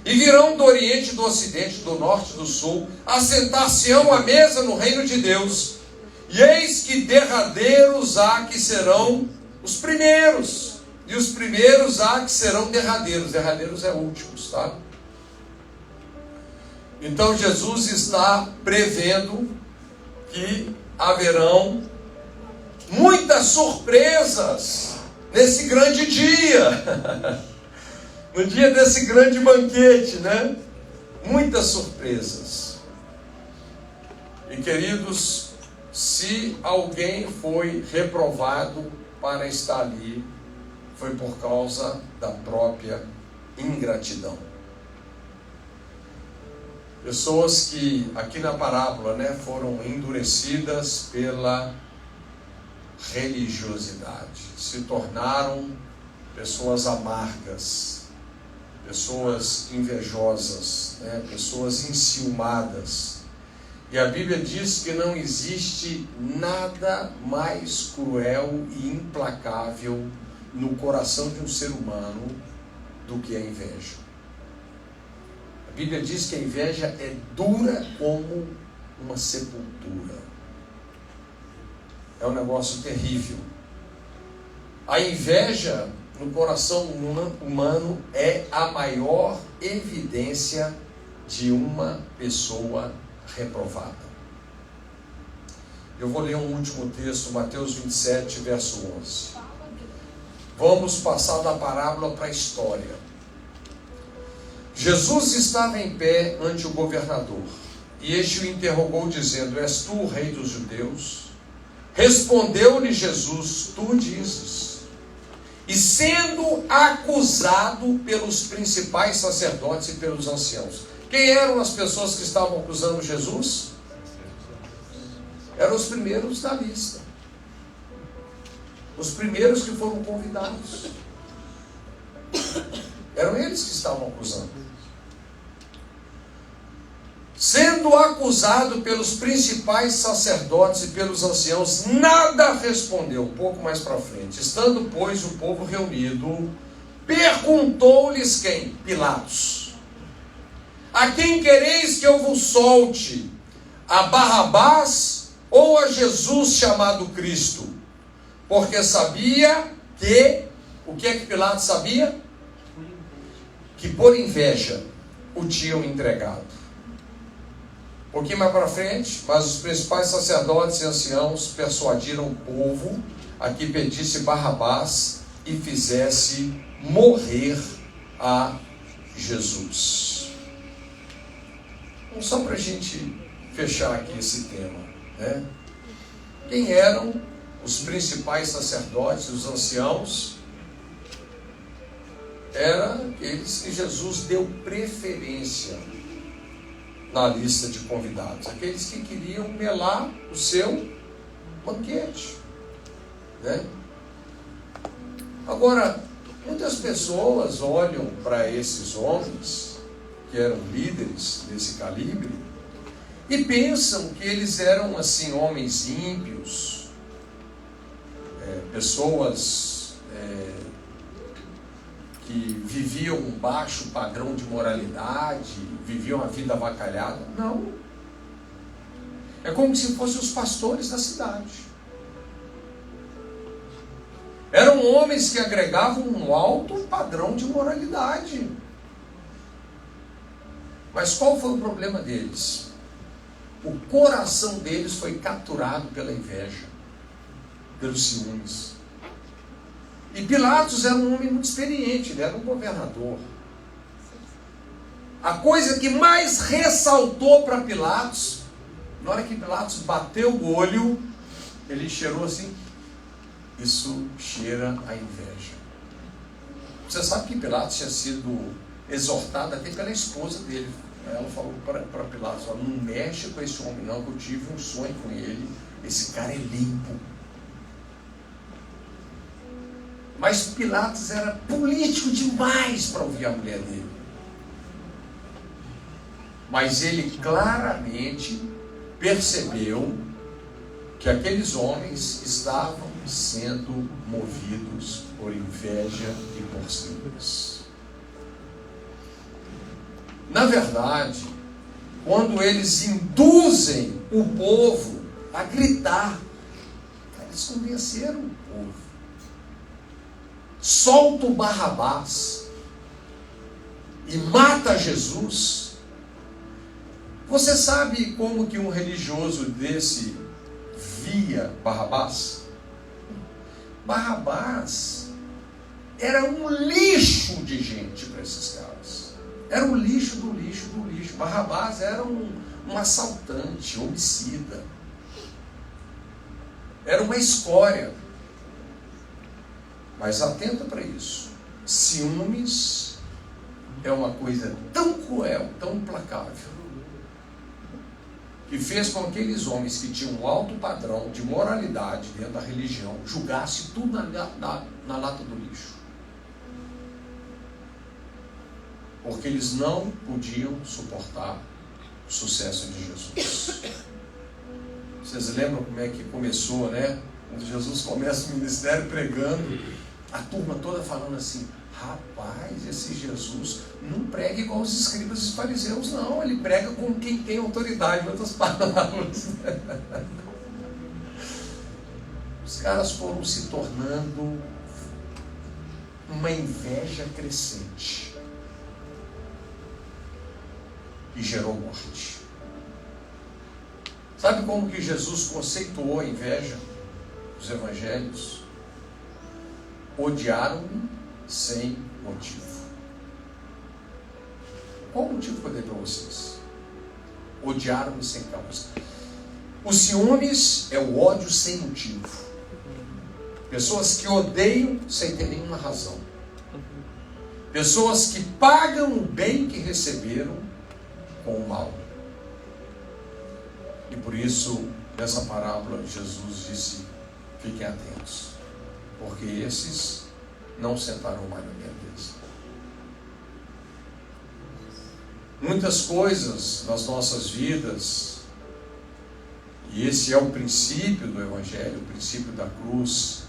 E virão do oriente, do ocidente, do norte e do sul, assentar-se-ão à mesa no reino de Deus. E eis que derradeiros há que serão os primeiros, e os primeiros há que serão derradeiros. Derradeiros é últimos, tá? Então Jesus está prevendo que haverão muitas surpresas nesse grande dia. No dia desse grande banquete, né? Muitas surpresas. E queridos, se alguém foi reprovado para estar ali, foi por causa da própria ingratidão. Pessoas que, aqui na parábola, né, foram endurecidas pela religiosidade, se tornaram pessoas amargas, pessoas invejosas, né? Pessoas enciumadas. E a Bíblia diz que não existe nada mais cruel e implacável no coração de um ser humano do que a inveja. A Bíblia diz que a inveja é dura como uma sepultura. É um negócio terrível. A inveja no coração humano é a maior evidência de uma pessoa reprovada. Eu vou ler um último texto, Mateus 27, verso 11. Vamos passar da parábola para a história. Jesus estava em pé ante o governador, e este o interrogou, dizendo: És tu o rei dos judeus? Respondeu-lhe Jesus: Tu dizes. E sendo acusado pelos principais sacerdotes e pelos anciãos. Quem eram as pessoas que estavam acusando Jesus? Eram os primeiros da lista. Os primeiros que foram convidados. Eram eles que estavam acusando. Sendo acusado pelos principais sacerdotes e pelos anciãos, nada respondeu. Um pouco mais para frente. Estando, pois, o povo reunido, perguntou-lhes quem? Pilatos. A quem quereis que eu vos solte? A Barrabás ou a Jesus chamado Cristo? Porque sabia que... O que é que Pilatos sabia? Que por inveja o tinham entregado. Um pouquinho mais para frente, mas os principais sacerdotes e anciãos persuadiram o povo a que pedisse Barrabás e fizesse morrer a Jesus. Então, só para a gente fechar aqui esse tema, né? Quem eram os principais sacerdotes, os anciãos? Eram aqueles que Jesus deu preferência na lista de convidados, aqueles que queriam melar o seu banquete, né? Agora, muitas pessoas olham para esses homens que eram líderes desse calibre e pensam que eles eram assim homens ímpios, pessoas que viviam um baixo padrão de moralidade, viviam a vida avacalhada. Não. É como se fossem os pastores da cidade. Eram homens que agregavam um alto padrão de moralidade. Mas qual foi o problema deles? O coração deles foi capturado pela inveja, pelos ciúmes. E Pilatos era um homem muito experiente, ele era um governador. A coisa que mais ressaltou para Pilatos, na hora que Pilatos bateu o olho, ele cheirou assim, isso cheira a inveja. Você sabe que Pilatos tinha sido exortado até pela esposa dele. Ela falou para Pilatos, não mexe com esse homem não, que eu tive um sonho com ele, esse cara é limpo. Mas Pilatos era político demais para ouvir a mulher dele. Mas ele claramente percebeu que aqueles homens estavam sendo movidos por inveja e por ciúmes. Na verdade, quando eles induzem o povo a gritar, eles convenceram o povo. Solta o Barrabás e mata Jesus. Você sabe como que um religioso desse via Barrabás? Barrabás era um lixo de gente para esses caras. Era um lixo do lixo do lixo. Barrabás era um assaltante, homicida. Era uma escória. Mas atenta para isso. Ciúmes é uma coisa tão cruel, tão implacável, que fez com que aqueles homens que tinham um alto padrão de moralidade dentro da religião julgasse tudo na lata do lixo. Porque eles não podiam suportar o sucesso de Jesus. Vocês lembram como é que começou, né? Quando Jesus começa o ministério pregando, a turma toda falando assim, rapaz, esse Jesus não prega igual os escribas e os fariseus, não. Ele prega como quem tem autoridade, em outras palavras. Os caras foram se tornando uma inveja crescente que gerou morte. Sabe como que Jesus conceituou a inveja? Os evangelhos odiaram-me sem motivo. Qual o motivo que eu dei para vocês? Odiaram-me sem causa. Os ciúmes é o ódio sem motivo. Pessoas que odeiam sem ter nenhuma razão. Pessoas que pagam o bem que receberam com o mal. E por isso, nessa parábola, Jesus disse, fiquem atentos, porque esses não sentarão mais na minha mesa. Muitas coisas nas nossas vidas, e esse é o princípio do Evangelho, o princípio da cruz.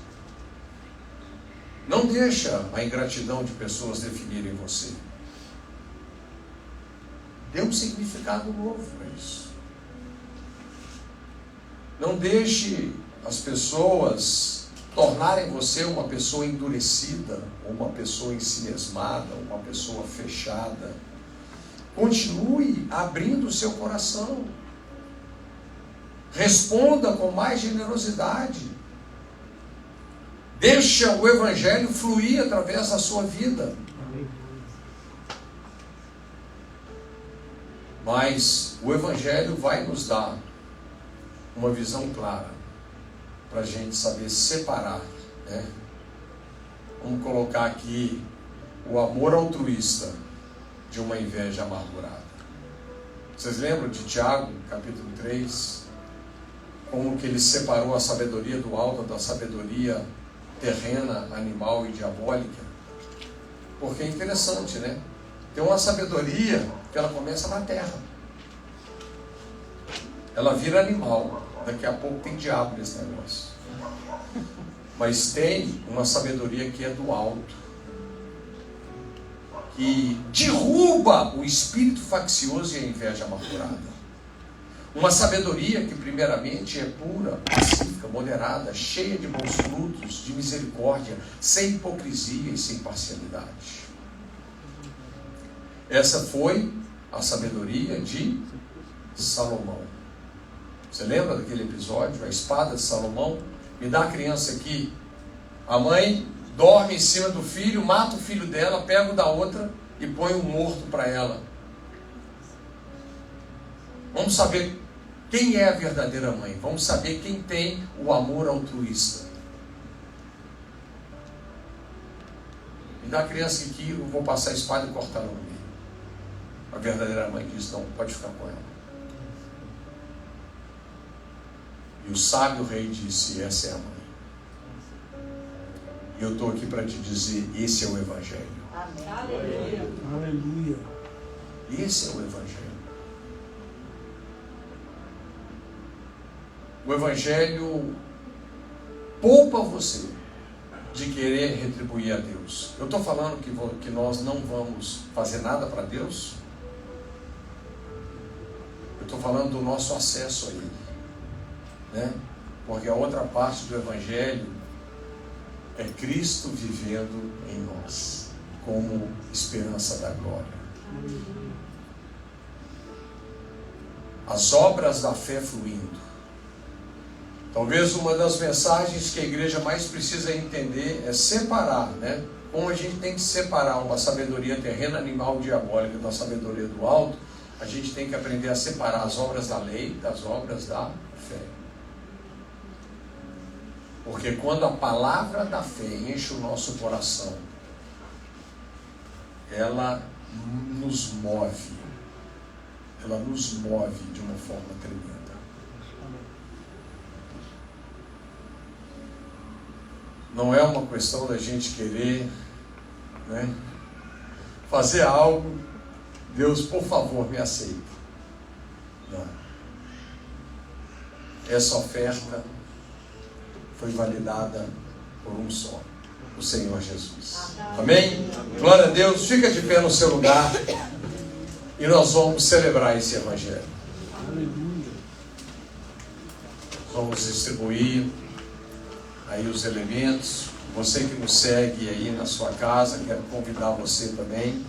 Não deixa a ingratidão de pessoas definirem você. Dê um significado novo para isso. Não deixe as pessoas tornarem você uma pessoa endurecida, uma pessoa ensimismada, uma pessoa fechada. Continue abrindo o seu coração. Responda com mais generosidade. Deixa o Evangelho fluir através da sua vida. Mas o Evangelho vai nos dar uma visão clara para a gente saber separar, né? Vamos colocar aqui o amor altruísta de uma inveja amargurada. Vocês lembram de Tiago, capítulo 3? Como que ele separou a sabedoria do alto da sabedoria terrena, animal e diabólica? Porque é interessante, né? Tem uma sabedoria que ela começa na terra. Ela vira animal. Daqui a pouco tem diabo nesse negócio. Mas tem uma sabedoria que é do alto, que derruba o espírito faccioso e a inveja amargurada. Uma sabedoria que primeiramente é pura, pacífica, moderada, cheia de bons frutos, de misericórdia, sem hipocrisia e sem parcialidade. Essa foi a sabedoria de Salomão. Você lembra daquele episódio, a espada de Salomão? Me dá a criança aqui. A mãe dorme em cima do filho, mata o filho dela, pega o da outra e põe um morto para ela. Vamos saber quem é a verdadeira mãe. Vamos saber quem tem o amor altruísta. Me dá a criança aqui, eu vou passar a espada e cortar no meio. A verdadeira mãe diz, não, pode ficar com ela. E o sábio rei disse, essa é a mãe. E eu estou aqui para te dizer, esse é o Evangelho. Amém. Aleluia. Aleluia. Esse é o Evangelho. O Evangelho poupa você de querer retribuir a Deus. Eu estou falando que nós não vamos fazer nada para Deus. Eu estou falando do nosso acesso a Ele, né? Porque a outra parte do Evangelho é Cristo vivendo em nós, como esperança da glória. As obras da fé fluindo. Talvez uma das mensagens que a igreja mais precisa entender é separar, né? Como a gente tem que separar uma sabedoria terrena, animal, diabólica da sabedoria do alto, a gente tem que aprender a separar as obras da lei das obras da fé. Porque quando a palavra da fé enche o nosso coração, ela nos move. Ela nos move de uma forma tremenda. Não é uma questão da gente querer, né, fazer algo, Deus, por favor, me aceita. Não. Essa oferta foi validada por um só, o Senhor Jesus. Amém? Glória a Deus. Fica de pé no seu lugar e nós vamos celebrar esse Evangelho. Vamos distribuir aí os elementos. Você que nos segue aí na sua casa, quero convidar você também.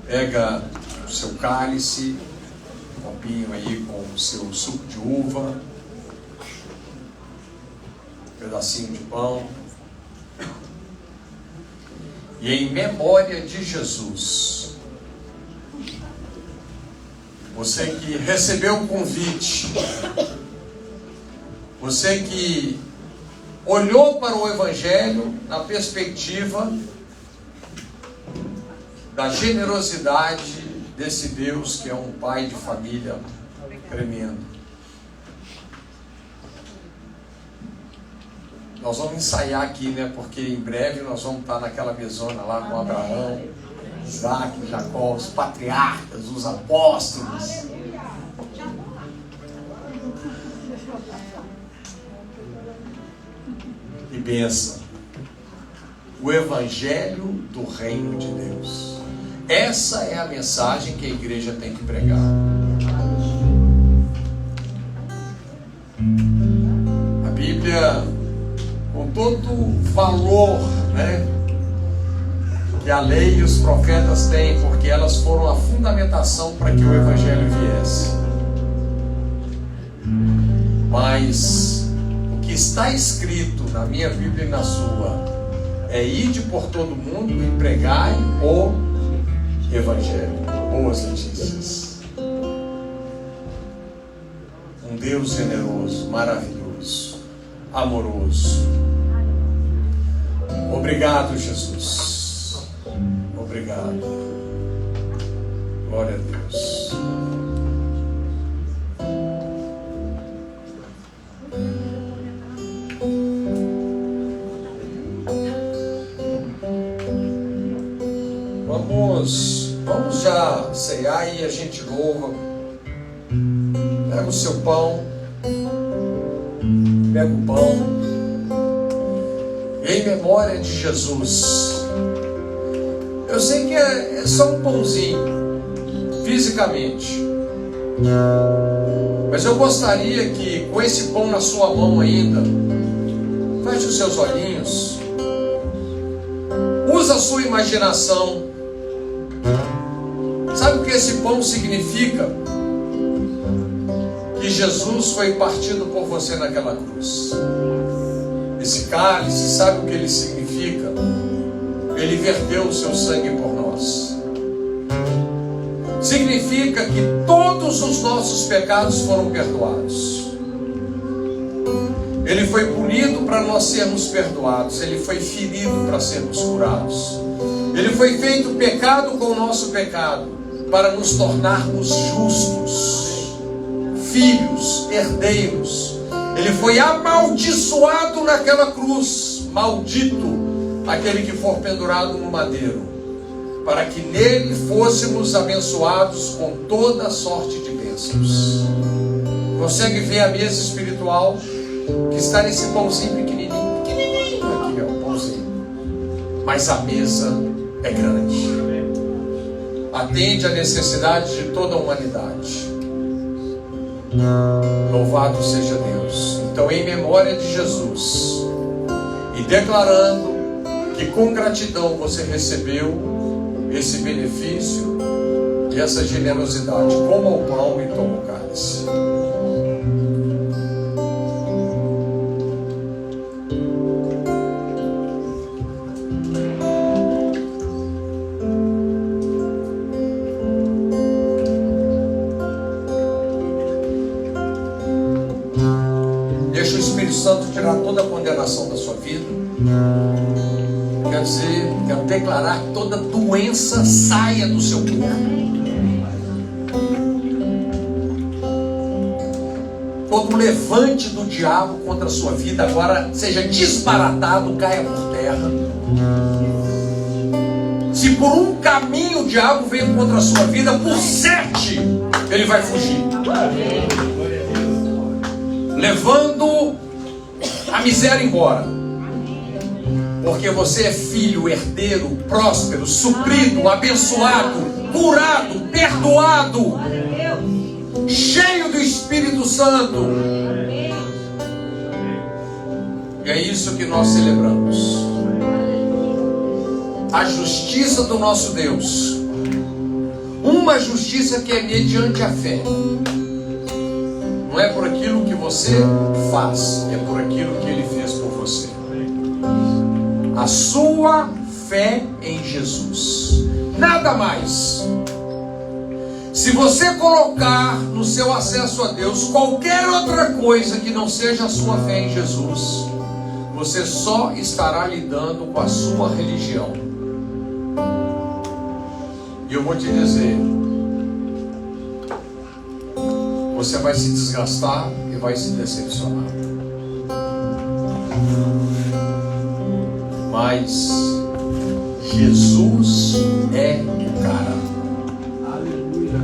Pega o seu cálice, um copinho aí com o seu suco de uva, um pedacinho de pão. E em memória de Jesus, você que recebeu o convite, você que olhou para o Evangelho na perspectiva da generosidade desse Deus que é um pai de família tremendo. Nós vamos ensaiar aqui, né? Porque em breve nós vamos estar naquela mesona lá com Abraão, Isaac, Jacó, os patriarcas, os apóstolos. E bênção. O Evangelho do Reino de Deus. Essa é a mensagem que a igreja tem que pregar. A Bíblia, com todo o valor, né, que a lei e os profetas têm, porque elas foram a fundamentação para que o Evangelho viesse. Mas o que está escrito na minha Bíblia e na sua é: ide por todo mundo e pregai o Evangelho, boas notícias. Um Deus generoso, maravilhoso, amoroso. Obrigado, Jesus. Obrigado. Glória a Deus. Vamos já ceiar e a gente louva. Pega o seu pão, pega o pão, em memória de Jesus. Eu sei que é só um pãozinho, fisicamente, mas eu gostaria que, com esse pão na sua mão ainda, feche os seus olhinhos, usa a sua imaginação. Sabe o que esse pão significa? Que Jesus foi partido por você naquela cruz. Esse cálice, sabe o que ele significa? Ele verteu o seu sangue por nós. Significa que todos os nossos pecados foram perdoados. Ele foi punido para nós sermos perdoados. Ele foi ferido para sermos curados. Ele foi feito pecado com o nosso pecado, para nos tornarmos justos, filhos, herdeiros. Ele foi amaldiçoado naquela cruz. Maldito aquele que for pendurado no madeiro, para que nele fôssemos abençoados com toda sorte de bênçãos. Consegue ver a mesa espiritual que está nesse pãozinho pequenininho? Pequenininho aqui, ó, pãozinho. Mas a mesa é grande. Atende a necessidade de toda a humanidade. Louvado seja Deus. Então, em memória de Jesus, e declarando que com gratidão você recebeu esse benefício e essa generosidade, coma o pão e toma o cálice. Santo tirar toda a condenação da sua vida. Quer dizer, quero declarar que toda doença saia do seu corpo. Todo levante do diabo contra a sua vida agora seja desbaratado, caia por terra. Se por um caminho o diabo veio contra a sua vida, por 7 ele vai fugir, levando a miséria embora, porque você é filho, herdeiro, próspero, suprido, abençoado, curado, perdoado, cheio do Espírito Santo. E é isso que nós celebramos. A justiça do nosso Deus, uma justiça que é mediante a fé. Não é por aquilo que você faz, é por aquilo que Ele fez por você. A sua fé em Jesus. Nada mais. Se você colocar no seu acesso a Deus qualquer outra coisa que não seja a sua fé em Jesus, você só estará lidando com a sua religião. E eu vou te dizer, você vai se desgastar e vai se decepcionar. mas Jesus é o cara.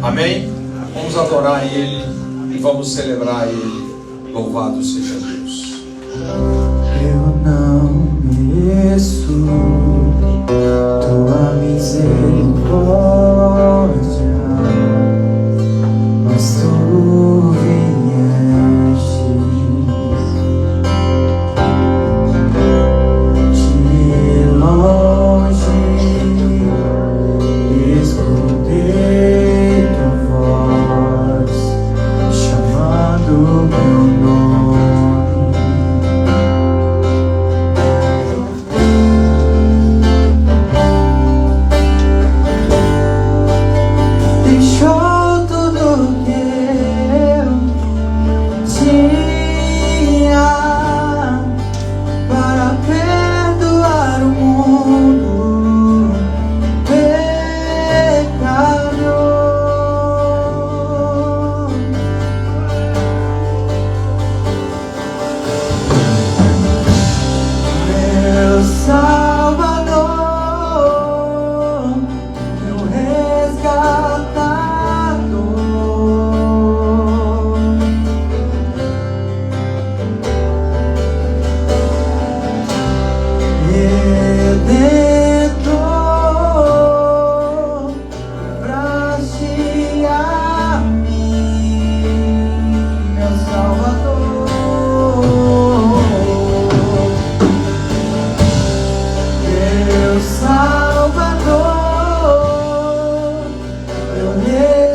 Amém? Vamos adorar Ele e vamos celebrar Ele. Louvado seja Deus. Eu não mereço tua misericórdia, mas tu vieste de longe, escutei tua voz chamando meu nome. Deixou tudo que eu tinha para perdoar o mundo pecador. Meu Salvador, meu resgatador, Redentor, livraste a mim, meu Salvador, meu Salvador, meu resgatador,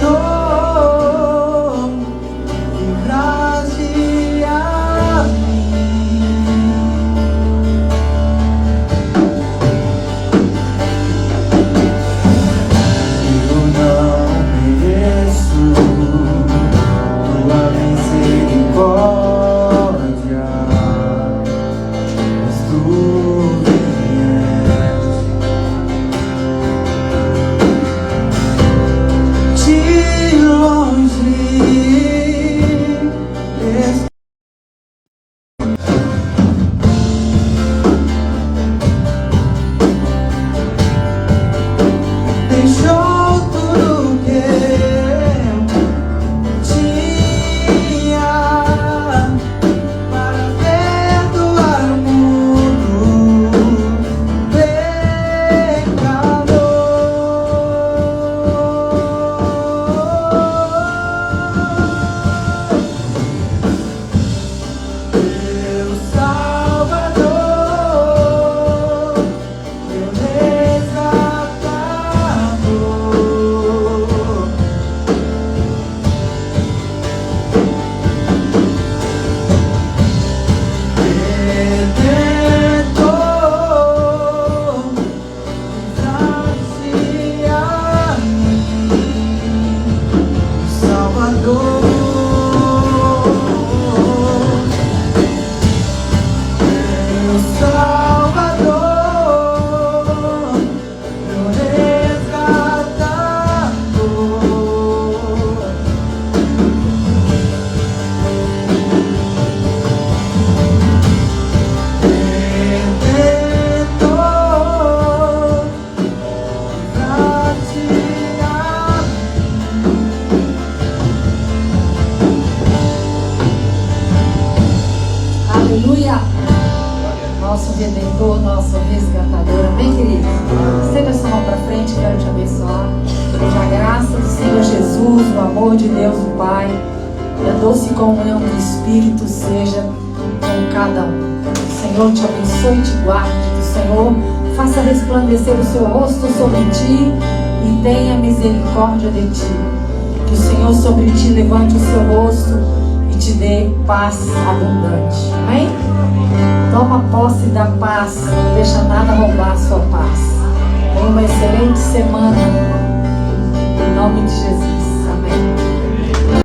Redentor, livraste a mim. Eu não mereço tua misericórdia, mas tu vieste de longe, deixou tudo que eu tinha para perdoar o mundo pecador. Meu Salvador, meu resgatador, Redentor, livraste a mim, Salvador, meu Salvador, meu resgatador, Redentor, livraste a Aleluia! Nosso Redentor, nosso resgatador. Amém, querido? Estenda essa mão para frente, quero te abençoar. Que a graça do Senhor Jesus, o amor de Deus, o Pai, e a doce comunhão do Espírito seja com cada um. Que o Senhor te abençoe e te guarde. Que o Senhor faça resplandecer o seu rosto sobre ti e tenha misericórdia de ti. Que o Senhor sobre ti levante o seu rosto e te dê paz abundante. Amém? Toma posse da paz, não deixa nada roubar a sua paz. Tenha uma excelente semana, em nome de Jesus.